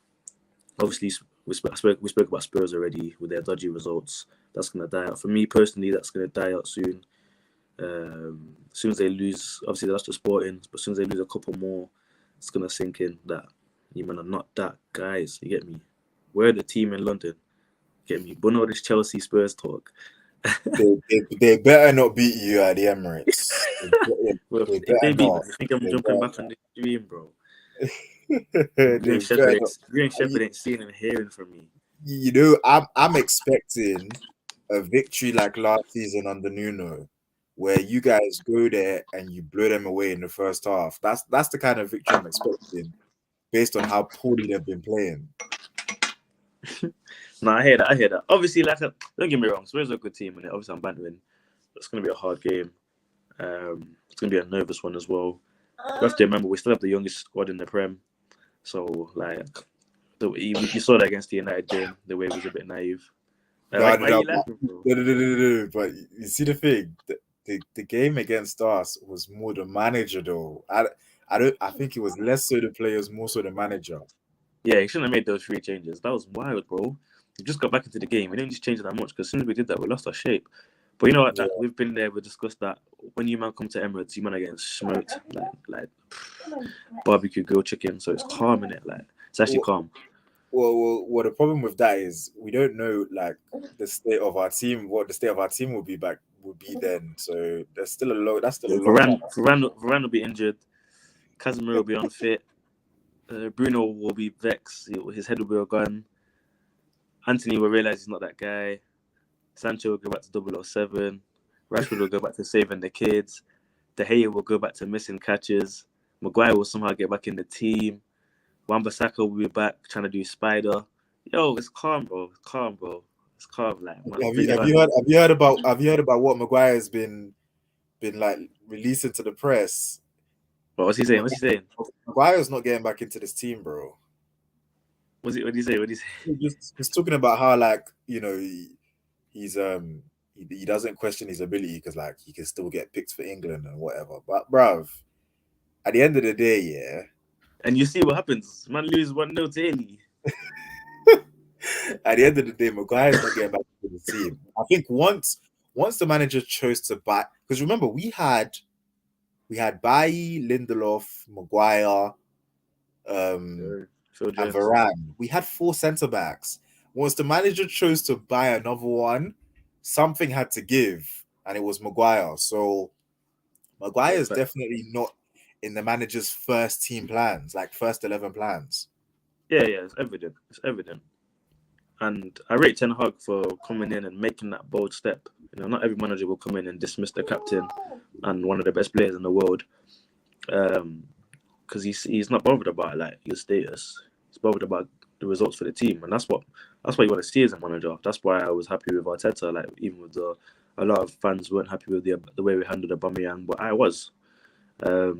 Obviously, we spoke about Spurs already with their dodgy results. That's going to die out. For me personally, that's going to die out soon. As soon as they lose, obviously that's the Sporting, but as soon as they lose a couple more, it's going to sink in that you men are not that guys. You get me? We're the team in London. Get me? But no, this Chelsea Spurs talk. They better not beat you at the Emirates. Well, They if they better beat not. me, I think I'm They jumping better back on this dream, bro. not. They better not. Green Shepherd ain't seeing and hearing from me. You know, I'm expecting a victory like last season under Nuno, where you guys go there and you blow them away in the first half. That's the kind of victory I'm expecting, based on how poorly they've been playing. No, I hear that. I hear that. Obviously, don't get me wrong, Spurs are a good team, and obviously I'm bantering. It's going to be a hard game. It's going to be a nervous one as well. You have to remember, we still have the youngest squad in the Prem. So, like, you saw that against the United game, the way it was a bit naive. No, but you see the thing, the game against us was more the manager though. I think it was less so the players, more so the manager. Yeah, he shouldn't have made those 3 changes. That was wild, bro. We just got back into the game. We didn't just change it that much because as soon as we did that, we lost our shape. But you know what? We've been there. We discussed that when you man come to Emirates, you man are getting smoked like barbecue grilled chicken. So it's calm in it. Like it's actually calm. Well, the problem with that is we don't know like the state of our team. What the state of our team will be then. So there's still a low. That's still a low. Varane will be injured. Casemiro will be unfit. Bruno will be vexed. His head will be gone. Anthony will realize he's not that guy. Sancho will go back to 007. Rashford will go back to saving the kids. De Gea will go back to missing catches. Maguire will somehow get back in the team. Wan-Bissaka will be back trying to do Spider. Yo, it's calm, bro. It's calm, bro. It's calm. Like, have you heard about what Maguire's been like releasing to the press? What's he saying? Maguire's not getting back into this team, bro. What did he say? He's talking about how like he's he doesn't question his ability because like he can still get picked for England and whatever. But bruv, at the end of the day, yeah. And you see what happens. Man lose 1-0 daily. At the end of the day, Maguire's not getting back to the team. I think once the manager chose to buy, because remember we had Bailly, Lindelof, Maguire, and Varane. We had 4 centre backs. Once the manager chose to buy another one, something had to give, and it was Maguire. So Maguire is definitely not in the manager's first team plans, like first 11 plans. Yeah, it's evident. And I rate Ten Hag for coming in and making that bold step. Not every manager will come in and dismiss the captain and one of the best players in the world, because he's not bothered about like your status. He's bothered about the results for the team, and that's what you want to see as a manager. That's why I was happy with Arteta. Like even with a lot of fans weren't happy with the way we handled Aubameyang, but I was. You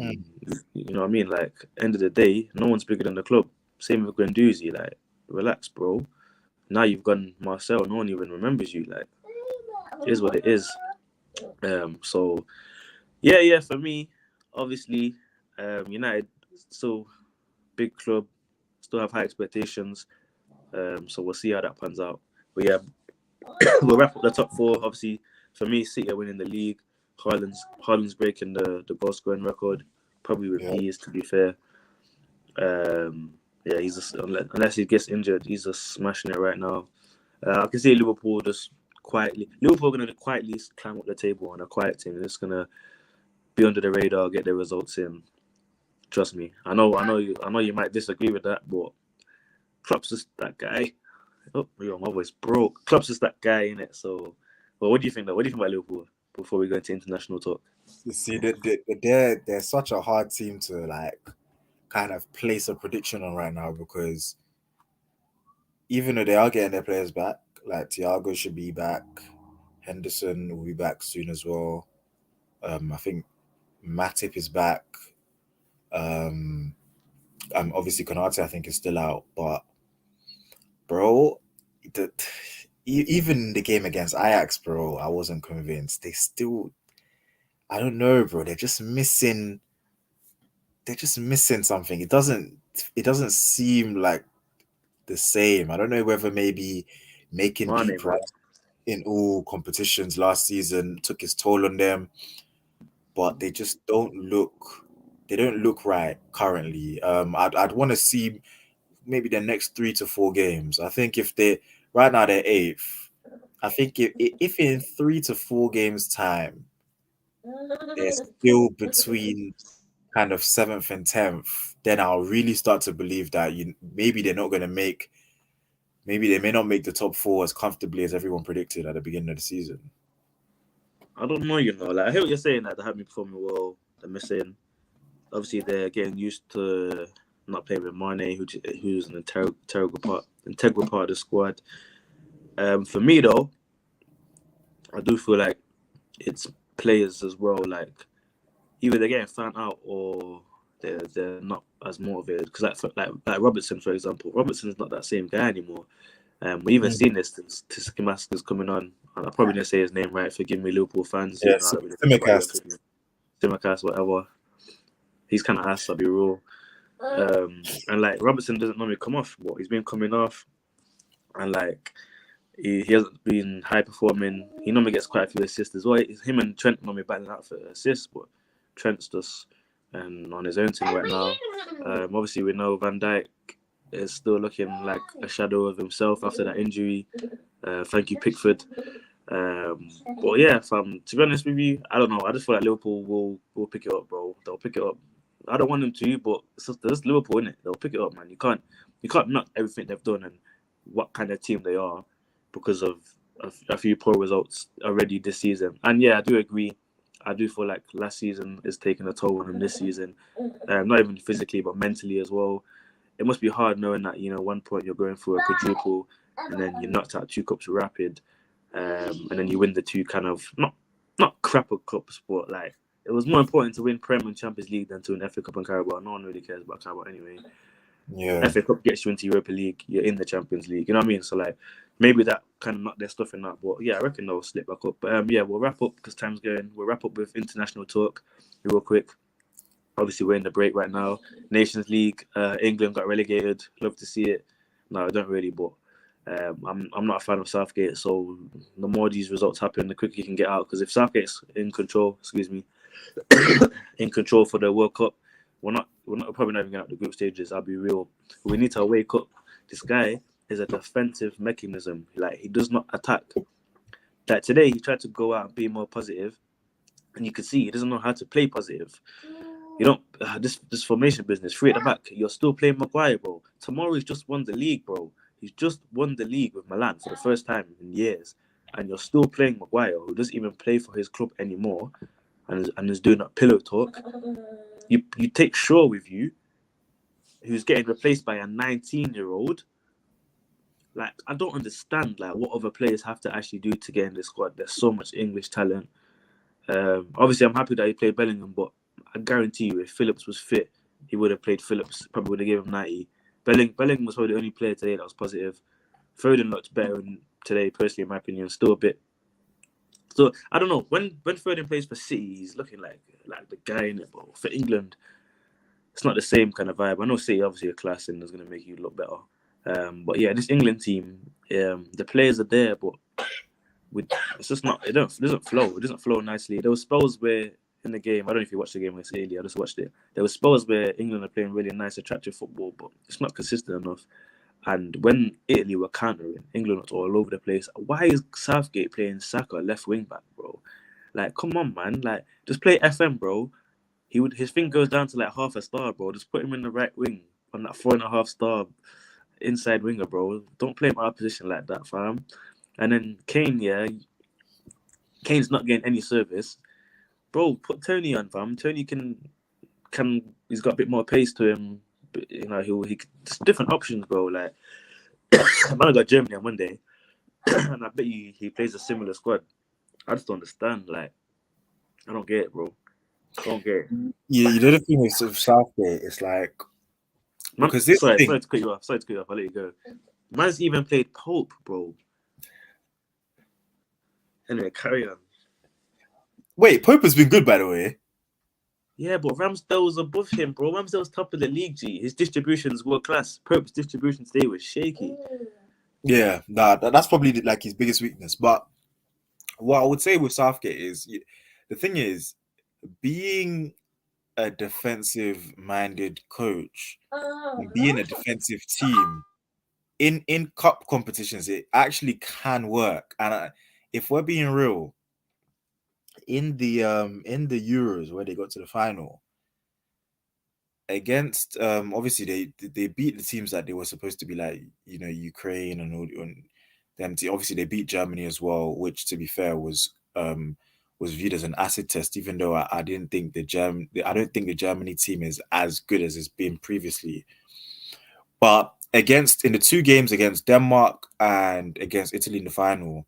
know what I mean? Like end of the day, no one's bigger than the club. Same with Guendouzi. Like relax, bro. Now you've gone Marcel, no one even remembers you. Like, it is what it is. So, yeah, for me, obviously, United, still big club, still have high expectations. So we'll see how that pans out. But yeah, we'll wrap up the top 4. Obviously, for me, City are winning the league. Haaland's breaking the goal scoring record, probably with ease, to be fair. Yeah, he's just, unless he gets injured, he's just smashing it right now. I can see Liverpool just quietly. Liverpool are going to quietly climb up the table on a quiet team. They're just going to be under the radar, get their results in. Trust me. I know you might disagree with that, but Klopp's just that guy. Oh, my voice broke. Klopp's just that guy, innit? So, but what do you think though? What do you think about Liverpool before we go into international talk? You see, they're such a hard team to like kind of place a prediction on right now, because even though they are getting their players back, like Thiago should be back, Henderson will be back soon as well. I think Matip is back. Obviously Konate I think is still out, but bro, even the game against Ajax, bro, I wasn't convinced. They still, I don't know, bro. They're just missing something. It doesn't seem like the same. I don't know whether maybe making deep runs in all competitions last season took its toll on them, but they just don't look right currently. I'd want to see maybe the next 3 to 4 games. I think if they right now they're 8th. I think if in 3 to 4 games time they're still between kind of 7th and 10th, then I'll really start to believe that maybe they're not going to make. Maybe they may not make the top 4 as comfortably as everyone predicted at the beginning of the season. I don't know, like I hear what you're saying, that they have been performing well. They're missing. Obviously, they're getting used to not playing with Mane, who's an integral part of the squad. For me though, I do feel like it's players as well. Like either they're getting found out or they're not as motivated. Because like Robertson, for example, Robertson's not that same guy anymore. We even seen this since Tiskimaskin's coming on. And I probably didn't say his name right. Forgive me, Liverpool fans. Yeah, I don't really care about your opinion. Simicast, whatever. He's kind of ass, I'll be real. And like Robertson doesn't normally come off, but he's been coming off, and like he hasn't been high performing. He normally gets quite a few assists as well. Him and Trent normally battling out for assists, but Trent's just on his own thing right now. Obviously, we know Van Dijk is still looking like a shadow of himself after that injury. Thank you, Pickford. But yeah, to be honest with you, I don't know. I just feel like Liverpool will pick it up, bro. They'll pick it up. I don't want them to, but it's just Liverpool, innit? They'll pick it up, man. You can't knock everything they've done and what kind of team they are because of a few poor results already this season. And yeah, I do agree. I do feel like last season is taking a toll on them this season. Not even physically, but mentally as well. It must be hard knowing that, 1 point you're going through a quadruple and then you knocked out 2 cups Rapid. And then you win the 2 kind of, not crapper cups, but like, it was more important to win Prem and Champions League than to win FA Cup and Carabao. No one really cares about Carabao anyway. Yeah. FA Cup gets you into Europa League, you're in the Champions League. You know what I mean? So like, maybe that kind of knocked their stuff in that. But yeah, I reckon they'll slip back up. But yeah, we'll wrap up because time's going. We'll wrap up with international talk real quick. Obviously, we're in the break right now. Nations League, England got relegated. Love to see it. No, I don't really, but I'm not a fan of Southgate. So the more these results happen, the quicker you can get out. Because if Southgate's in control, in control for the World Cup, we're probably not even getting out the group stages. I'll be real. We need to wake up. This guy is a defensive mechanism. Like, he does not attack. Like today, he tried to go out and be more positive, and you can see he doesn't know how to play positive. You don't this formation business, 3 at the back. You're still playing Maguire, bro. Tomorrow he's just won the league, bro. He's just won the league with Milan for the first time in years, and you're still playing Maguire, who doesn't even play for his club anymore, and is doing that pillow talk. You take Shaw with you, who's getting replaced by a 19-year-old. Like, I don't understand like what other players have to actually do to get in this squad. There's so much English talent. Obviously, I'm happy that he played Bellingham, but I guarantee you, if Phillips was fit, he would have played Phillips. Probably would have given him 90. Bellingham was probably the only player today that was positive. Foden looked better today, personally, in my opinion. Still a bit. So I don't know. When Foden plays for City, he's looking like the guy in it. But for England, it's not the same kind of vibe. I know City obviously a class and is going to make you look better. But yeah, this England team, the players are there, but it's just not. It doesn't flow. It doesn't flow nicely. There were spells where in the game, I don't know if you watched the game with Italy. I just watched it. There were spells where England are playing really nice, attractive football, but it's not consistent enough. And when Italy were countering, England was all over the place. Why is Southgate playing Saka left wing back, bro? Like, come on, man. Like, just play FM, bro. His thing goes down to like half a star, bro. Just put him in the right wing on that 4.5 star inside winger, bro. Don't play him out of position like that, fam. And then Kane, Kane's not getting any service. Bro, put Tony on, fam. Tony can he's got a bit more pace to him. But, he just different options, bro. Like, man, I got Germany on Monday, and I bet you he plays a similar squad. I just don't understand. Like, I don't get it, bro. I don't get it. Yeah, you know the thing with Southgate, it's like because this sorry thing. to cut you off. I'll let you go. Man's even played Pope, bro. Anyway, carry on. Wait, Pope has been good, by the way. Yeah, but Ramsdale's above him, bro. Ramsdale's top of the league, G. His distribution's world class. Pope's distribution today was shaky. Yeah, that's probably like his biggest weakness. But what I would say with Southgate is the thing is being a defensive-minded coach and being a defensive team in cup competitions, it actually can work. And if we're being real, in the Euros where they got to the final against obviously they beat the teams that they were supposed to be, like, you know, Ukraine and all and them. Obviously they beat Germany as well, which to be fair was viewed as an acid test, even though I didn't think I don't think the Germany team is as good as it's been previously. But in the two games against Denmark and against Italy in the final,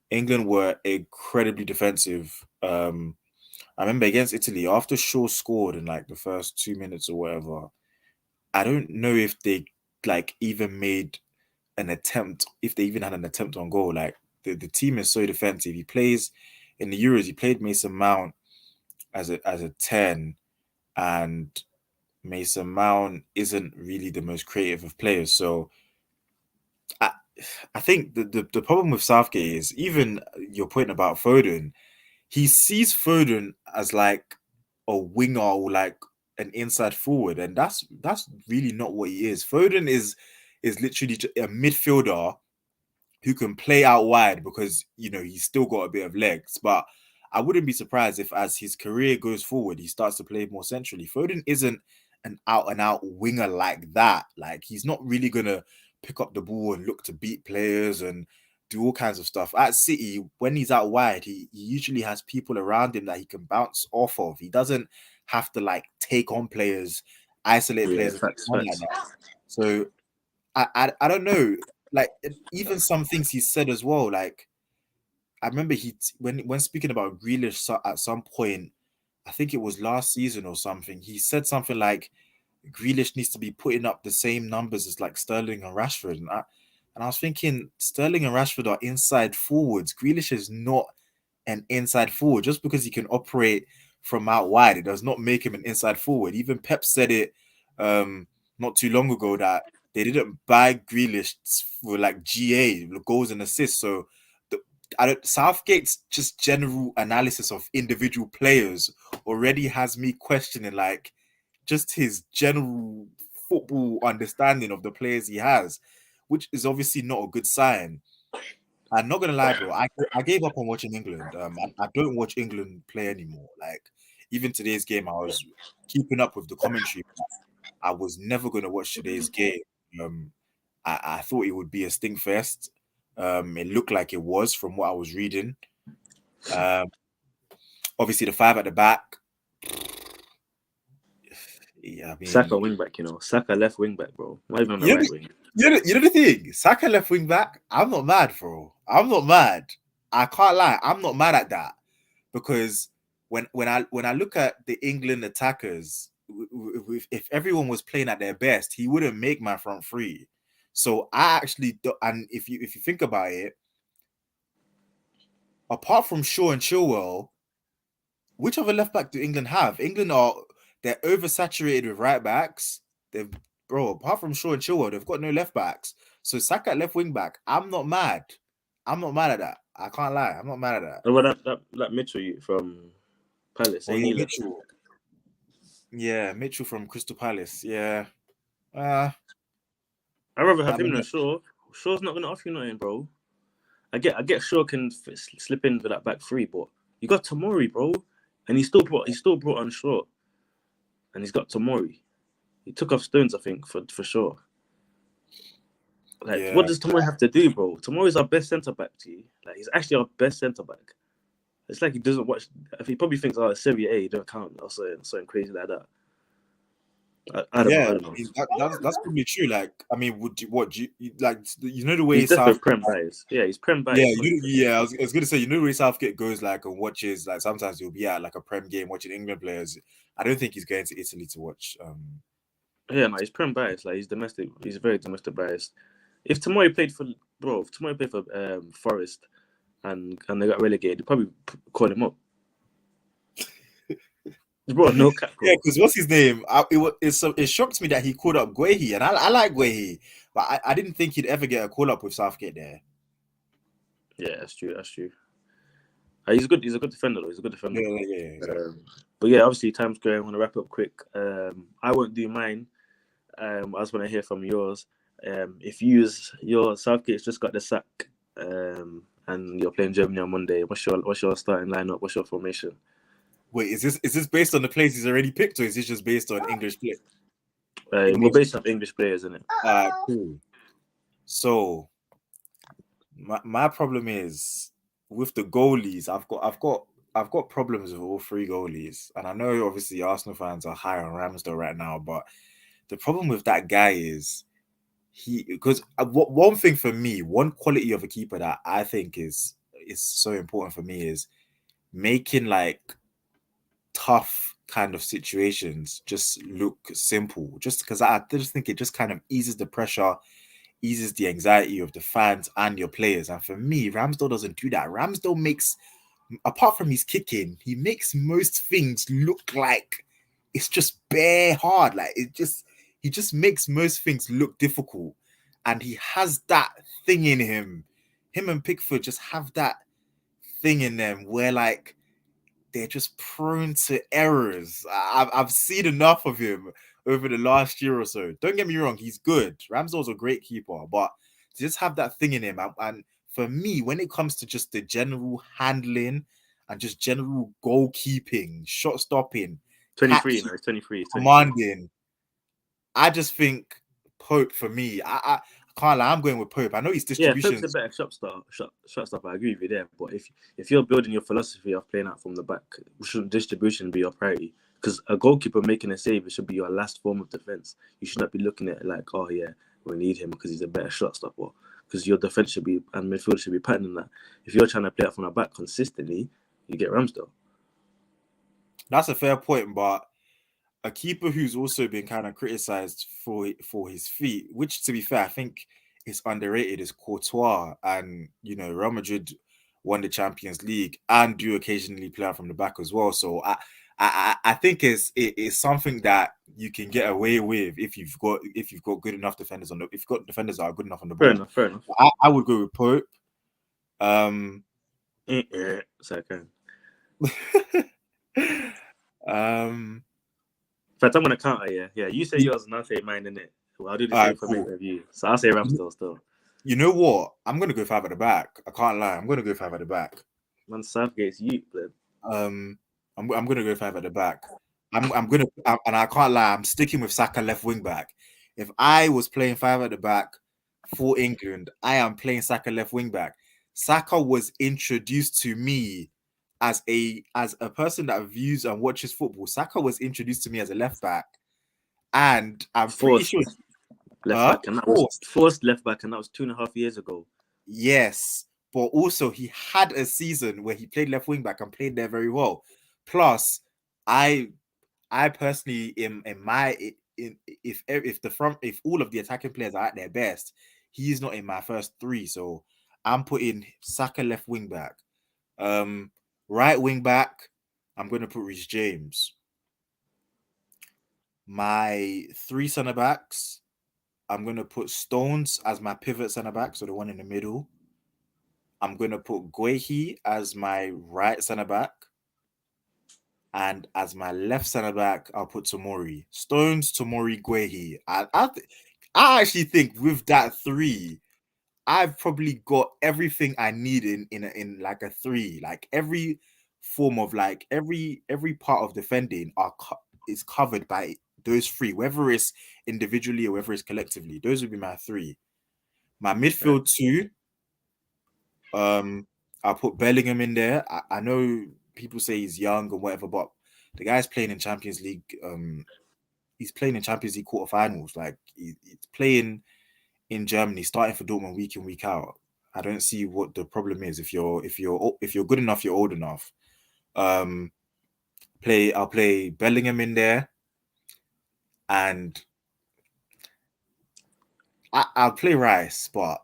England were incredibly defensive. I remember against Italy, after Shaw scored in like the first 2 minutes or whatever, I don't know if they like even made an attempt, if they even had an attempt on goal. Like the team is so defensive. He plays in the Euros, he played Mason Mount as a 10, and Mason Mount isn't really the most creative of players. So I I think the problem with Southgate is, even your point about Foden, he sees Foden as like a winger or like an inside forward, and that's really not what he is. Foden is literally a midfielder who can play out wide because, you know, he's still got a bit of legs. But I wouldn't be surprised if, as his career goes forward, he starts to play more centrally. Foden isn't an out and out winger like that. Like, he's not really gonna pick up the ball and look to beat players and do all kinds of stuff. At City, when he's out wide, he usually has people around him that he can bounce off of. He doesn't have to like take on players, isolate Yeah, players facts, like facts. that. So I don't know. Like, even some things he said as well. Like, I remember when speaking about Grealish at some point, I think it was last season or something. He said something like Grealish needs to be putting up the same numbers as like Sterling and Rashford, and I was thinking Sterling and Rashford are inside forwards. Grealish is not an inside forward. Just because he can operate from out wide, it does not make him an inside forward. Even Pep said it not too long ago that they didn't buy Grealish for like GA goals and assists. So Southgate's just general analysis of individual players already has me questioning like just his general football understanding of the players he has, which is obviously not a good sign. I'm not gonna lie, bro. I gave up on watching England. I don't watch England play anymore. Like, even today's game, I was keeping up with the commentary. I was never gonna watch today's game. Um, I thought it would be a stink fest. It looked like it was from what I was reading. Um, obviously the five at the back. Yeah, I Saka mean, wing back, you know. Saka left wing back, bro. Not even on the you know, right wing. you know the thing. Saka left wing back. I'm not mad, bro. I'm not mad. I can't lie. I'm not mad at that. Because when I look at the England attackers, if everyone was playing at their best, he wouldn't make my front three. So I actually do, and if you think about it, apart from Shaw and Chilwell, which other left back do England have? They're oversaturated with right backs. They've apart from Shaw and Chilwell, they've got no left backs. So Saka at left wing back, I'm not mad. I'm not mad at that. I can't lie. I'm not mad at that. And what that Mitchell from Palace, Oh ain't yeah, he left wing Mitchell. back? Yeah, Mitchell from Crystal Palace. Yeah. Uh, I'd rather I have him mean, than Shaw. Shaw's not gonna offer you nothing, bro. I get Shaw can slip in for that back three, but you got Tomori, bro, and he still brought on Shaw, and he's got Tomori. He took off Stones, I think, for sure. Like, what yeah. does Tomori have to do, bro? Tomori's our best centre back, G. Like, he's actually our best centre back. It's like he doesn't watch. If he probably thinks, oh, Serie A, don't count, or something crazy like that. I don't know. Yeah, I I don't know. mean, that's probably true. Like, I mean, like, you know the way He's South, definitely Prem bias. Yeah, he's Prem yeah, bias, 100%. I was gonna say, you know the way Southgate goes like and watches, like sometimes he'll be at like a Prem game watching England players. I don't think he's going to Italy to watch. Yeah, no, he's Prem bias. Like, he's domestic. He's very domestic biased. If Tomori played for, bro, if Tomori played for Forest and they got relegated, they'd probably call him up. Bro, no cap, Yeah, bro. because what's his name? It shocked me that he called up Guehi, and I like Guehi, but I didn't think he'd ever get a call up with Southgate there. Yeah, that's true. That's true. He's good. He's a good defender, though. He's a good defender. Yeah, exactly. But yeah, obviously time's going. I want to wrap up quick. I won't do mine. I just want to hear from yours. If your Southgate's just got the sack, and you're playing Germany on Monday, what's your starting lineup? What's your formation? Wait, is this based on the players he's already picked, or is this just based on English play? We're based on English players, isn't it? Cool. So my problem is with the goalies. I've got problems with all three goalies, and I know obviously Arsenal fans are high on Ramsdale right now, but the problem with that guy is because one thing for me, one quality of a keeper that I think is so important for me is making like tough kind of situations just look simple. Just because I just think it just kind of eases the pressure, eases the anxiety of the fans and your players. And for me, Ramsdale doesn't do that. Ramsdale makes, apart from his kicking, he makes most things look like it's just bare hard. Like he just makes most things look difficult. And he has that thing in him. Him and Pickford just have that thing in them where like they're just prone to errors. I've seen enough of him over the last year or so. Don't get me wrong, he's good. Ramsdale's a great keeper, but to just have that thing in him. And for me, when it comes to just the general handling and just general goalkeeping, shot stopping, 23, catching, no, it's 23. commanding, I just think Pope for me. I can't lie, I'm going with Pope. I know his Yeah, Pope's a distributions. better shot stopper. I agree with you there. But if you're building your philosophy of playing out from the back, shouldn't distribution be your priority? Because a goalkeeper making a save, it should be your last form of defense. You should not be looking at it like, oh yeah, we need him because he's a better shot stopper. Because your defense should be and midfield should be patterning that. If you're trying to play out from the back consistently, you get Ramsdale. That's a fair point, but a keeper who's also been kind of criticized for his feet, which to be fair, I think is underrated, is Courtois. And Real Madrid won the Champions League and do occasionally play out from the back as well. So I think it's something that you can get away with if you've got good enough defenders if you've got defenders that are good enough on the ball. Fair enough. I would go with Pope. Second. In fact, I'm gonna counter. Yeah. You say yours and I'll say mine, innit? Well, I'll do the same for cool. me with you. So I'll say Ramsdale still. You know what? I'm gonna go 5 at the back. I can't lie. I'm gonna go 5 at the back. Man, Southgate's you, blood. I'm gonna go 5 at the back. And I can't lie. I'm sticking with Saka left wing back. If I was playing 5 at the back for England, I am playing Saka left wing back. Saka was introduced to me as a person that views and watches football. Saka was introduced to me as a left back, and I'm pretty sure left back, and that was forced left back, and that was 2.5 years ago. Yes, but also he had a season where he played left wing back and played there very well. Plus, I personally if all of the attacking players are at their best, he's not in my first 3. So I'm putting Saka left wing back. Right wing back, I'm going to put Reece James. My 3 centre backs, I'm going to put Stones as my pivot centre back, so the one in the middle. I'm going to put Guehi as my right centre back. And as my left centre back, I'll put Tomori. Stones, Tomori, Guehi. I actually think with that 3, I've probably got everything I need in like a 3. Like every form of like every part of defending is covered by those 3, whether it's individually or whether it's collectively. Those would be my 3. My midfield 2, I'll put Bellingham in there. I know people say he's young or whatever, but the guy's playing in Champions League. He's playing in Champions League quarterfinals. Like he's playing in Germany, starting for Dortmund week in, week out. I don't see what the problem is. If you're good enough, you're old enough. I'll play Bellingham in there, and I'll play Rice. But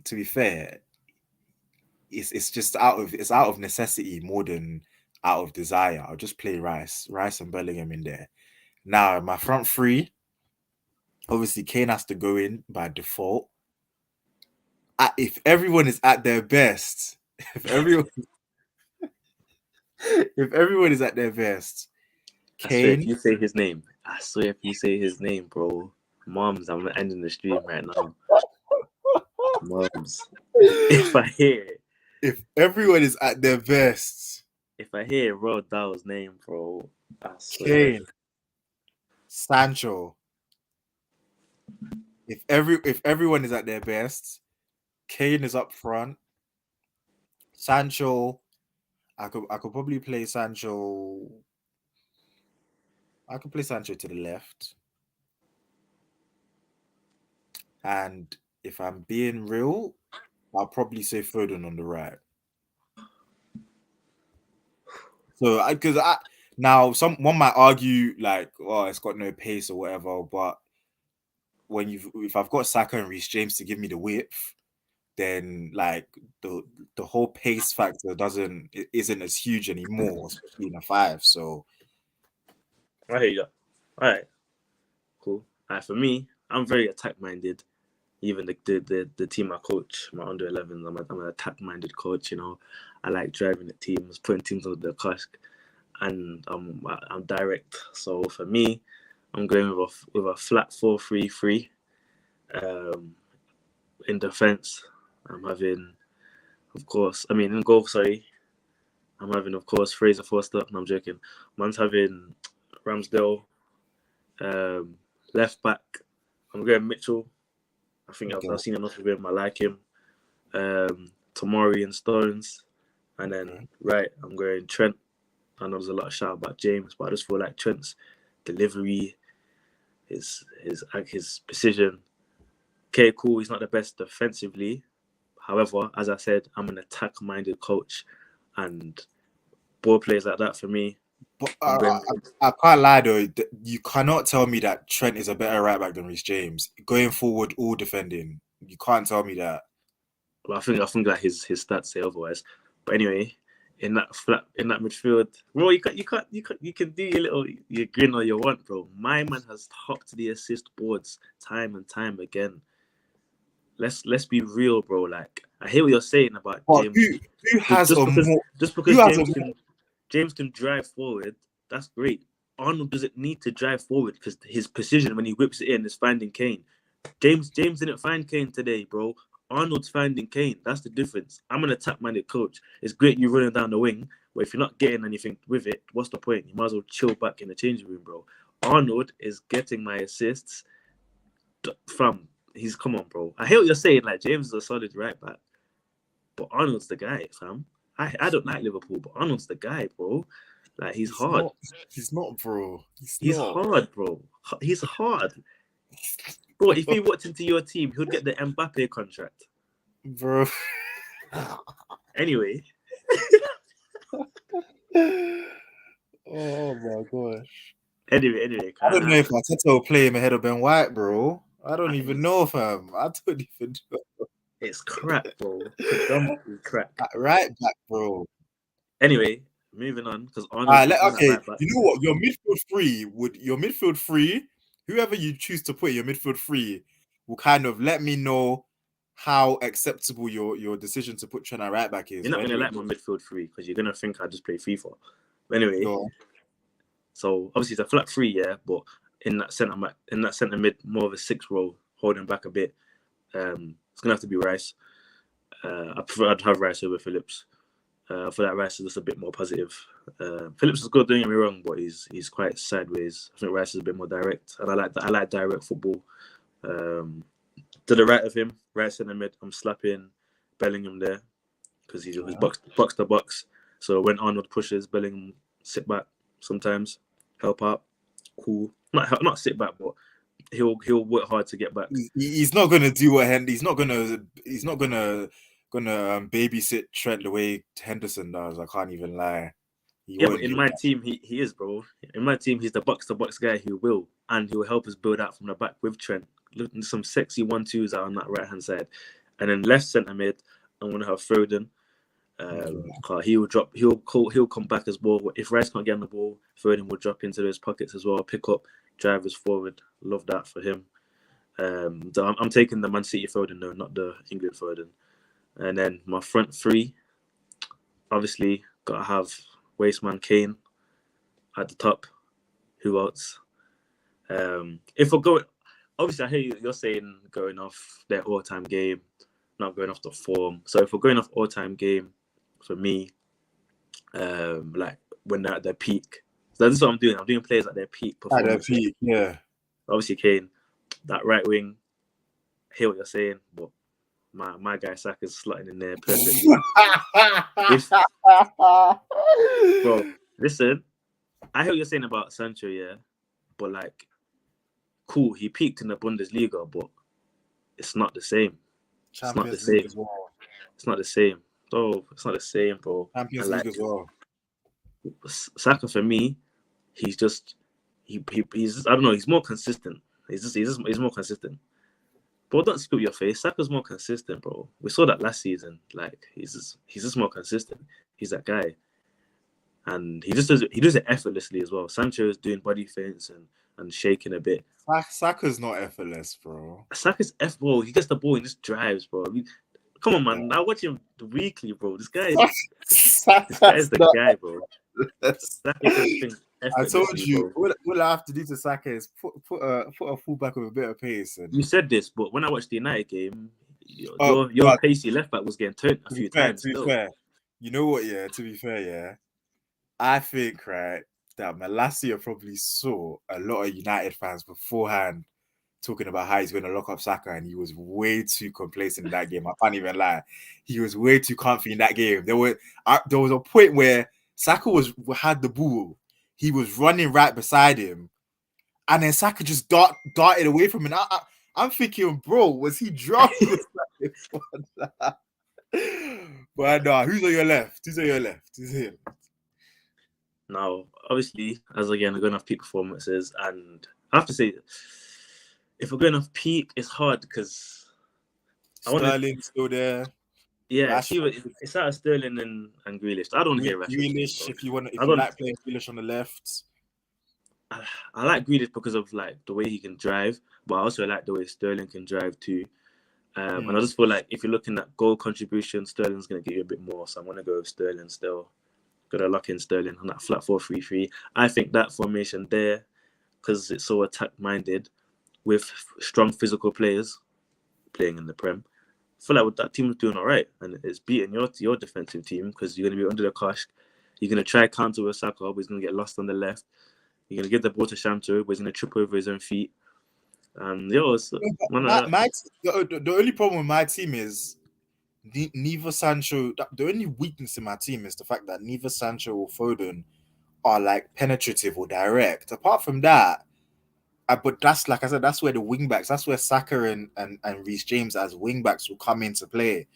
to be fair, it's just out of necessity more than out of desire. I'll just play Rice and Bellingham in there. Now my front 3, obviously Kane has to go in by default. If everyone is at their best, if everyone is at their best, Kane. I swear if you say his name, bro. Moms, I'm ending the stream right now. Moms. If I hear If everyone is at their best, Road Dow's name, bro, I swear. Kane, Sancho. If everyone is at their best, Kane is up front. Sancho, I could probably play Sancho. I could play Sancho to the left. And if I'm being real, I'll probably say Foden on the right. So because now someone might argue like, oh, it's got no pace or whatever, but if I've got Saka and Reece James to give me the width, then like the whole pace factor isn't as huge anymore, especially in a 5. So I hear you. All right, cool. All right, for me, I'm very attack minded. Even the team I coach, my under 11s, I'm an attack minded coach. You know, I like driving the teams, putting teams under the cask, and I'm direct. So for me, I'm going with a flat 4-3-3. In defense, I'm having, of course, in goal, sorry, I'm having, of course, Fraser Forster. No, I'm joking. Man's having Ramsdale. Left back, I'm going Mitchell. I think okay. I've seen enough of him. I like him. Tomori and Stones. And then right, I'm going Trent. I know there's a lot of shout about James, but I just feel like Trent's delivery, his precision. Okay, cool. He's not the best defensively. However, as I said, I'm an attack-minded coach, and ball plays like that for me. But I can't lie though. You cannot tell me that Trent is a better right back than Reece James. Going forward or defending, you can't tell me that. Well, I think like his stats say otherwise. But anyway, in that midfield, bro, you can do your grin or your want, bro. My man has topped the assist boards time and time again. Let's be real, bro. Like, I hear what you're saying about James. Who has just because James can drive forward, that's great. Arnold doesn't need to drive forward because his precision when he whips it in is finding Kane. James didn't find Kane today, bro. Arnold's finding Kane. That's the difference. I'm an attack-minded coach. It's great you running down the wing, but if you're not getting anything with it, what's the point? You might as well chill back in the changing room, bro. Arnold is getting my assists from. Come on, bro. I hear what you're saying. Like, James is a solid right back, but Arnold's the guy, fam. I don't like Liverpool, but Arnold's the guy, bro. Like, he's hard. He's not, bro. He's hard, bro. He's hard. Bro, if he walked into your team, he'd get the Mbappe contract. Bro. Anyway. Oh my gosh. Anyway. I don't know if Arteta will play him ahead of Ben White, bro. I don't even know, fam. I don't even know. It's crap, bro. Predominantly crap. Right back, bro. Anyway, moving on because okay. You know what? Your midfield three, whoever you choose to put your midfield three, will kind of let me know how acceptable your decision to put Trent at right back is. You're not gonna like my midfield three because you're gonna think I just play FIFA. But anyway, so obviously it's a flat 3, yeah, but in that centre mid, more of a 6 role, holding back a bit. It's gonna have to be Rice. I prefer I'd have Rice over Phillips. I feel like Rice is just a bit more positive. Phillips is good, don't get me wrong, but he's quite sideways. I think Rice is a bit more direct, and I like direct football. To the right of him, right centre mid, I'm slapping Bellingham there because he's box to box. So when Arnold pushes, Bellingham sit back sometimes, help out. Cool, not sit back, but he'll work hard to get back. He's not gonna do what he's not gonna babysit Trent the way Henderson does. I can't even lie. But in my team, he is, bro. In my team, he's the box to box guy who will, and he'll help us build out from the back with Trent. Looking some sexy 1-2s out on that right hand side, and then left centre mid, I'm gonna have Foden. He'll come back as well. If Rice can't get on the ball, Foden will drop into those pockets as well, pick up drivers forward. Love that for him. I'm taking the Man City Foden though, not the England Foden. And then my front 3, obviously gotta have Wasteman Kane at the top. Who else? If we're going, obviously I hear you're saying going off their all-time game, not going off the form. So if we're going off all-time game, for me, like when they're at their peak. So this is what I'm doing. I'm doing players at their peak At their performance. peak, yeah. Obviously, Kane, that right wing. I hear what you're saying, but my guy Saka's slotting in there perfectly. Bro, listen, I hear what you're saying about Sancho, yeah, but like, cool, he peaked in the Bundesliga, but it's not the same. It's not the Champions League same. as well. It's not the same. Oh, it's not the same, bro. Champions And League like, as well. Saka for me, he's he's I don't know, he's more consistent. He's more consistent. Bro, don't scoop your face. Saka's more consistent, bro. We saw that last season. Like he's just more consistent. He's that guy, and he does it effortlessly as well. Sancho is doing body feints and shaking a bit. Saka's not effortless, bro. Saka's bro. He gets the ball and just drives, bro. Come on, man. I watch him weekly, bro. This guy is the guy, bro. I told you, what I have to do to Saka is put a fullback with a bit of pace. And... You said this, but when I watched the United game, your pacey left back was getting turned a few times. To be fair, you know what? Yeah, to be fair, yeah, I think right that Malacia probably saw a lot of United fans beforehand talking about how he's going to lock up Saka, and he was way too complacent in that game. I can't even lie. He was way too comfy in that game. There was a point where Saka had the ball. He was running right beside him, and then Saka just darted away from him. I'm thinking, bro, was he drunk? But no, who's on your left? Who's him. Now, obviously, as again, we're going off peak performances, and I have to say, if we're going off peak, it's hard because Sterling's still there. Yeah, it's out of Sterling and Grealish. I don't want to get Rashford. Grealish, if you like playing Grealish on the left. I like Grealish because of like the way he can drive, but I also like the way Sterling can drive too. And I just feel like if you're looking at goal contribution, Sterling's going to get you a bit more. So I'm going to go with Sterling still. Got to lock in Sterling on that flat 4-3-3. I think that formation there, because it's so attack-minded, with strong physical players playing in the Prem, I feel like that team was doing all right, and it's beating your defensive team because you're going to be under the cosh. You're going to try counter with Saka, but he's going to get lost on the left. You're going to give the ball to Shanto, but he's going to trip over his own feet. And the only problem with my team is neither Sancho. The only weakness in my team is the fact that neither Sancho or Foden are like penetrative or direct. Apart from that, but that's like I said, that's where the wing backs, that's where Saka and Reece James as wing backs will come into play.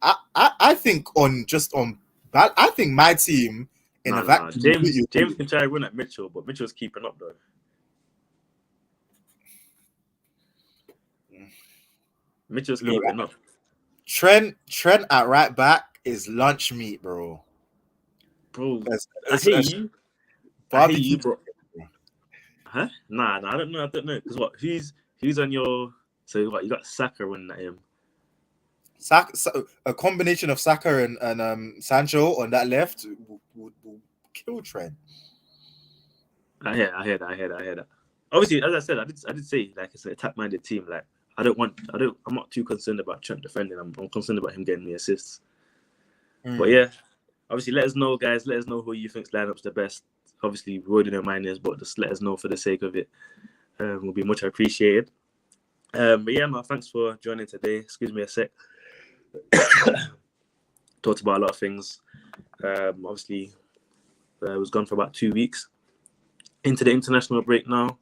I think I think my team in a vacuum. James can try to run at Mitchell, but Mitchell's keeping up though. Mitchell's keeping up. Trent at right back is lunch meat, bro. Bro, I hate you. Barbecue, bro. Huh? Nah, I don't know. Because what? Who's on your? So what? You got Saka running at him. A combination of Saka and Sancho on that left would kill Trent. I hear that. Obviously, as I said, I did say like it's an attack-minded team. Like I'm not too concerned about Trent defending. I'm concerned about him getting the assists. But yeah, obviously, let us know, guys. Let us know who you think's lineup's the best. Obviously, we already know mine is, but just let us know for the sake of it. Will be much appreciated. But yeah, man, thanks for joining today. Excuse me a sec. Talked about a lot of things. Obviously, was gone for about 2 weeks. Into the international break now.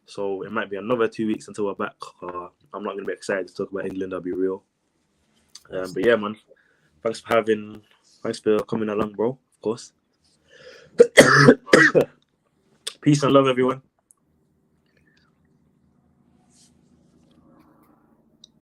So it might be another 2 weeks until we're back. I'm not going to be excited to talk about England, I'll be real. But yeah, man. Thanks for coming along, bro, of course. Peace and love, everyone.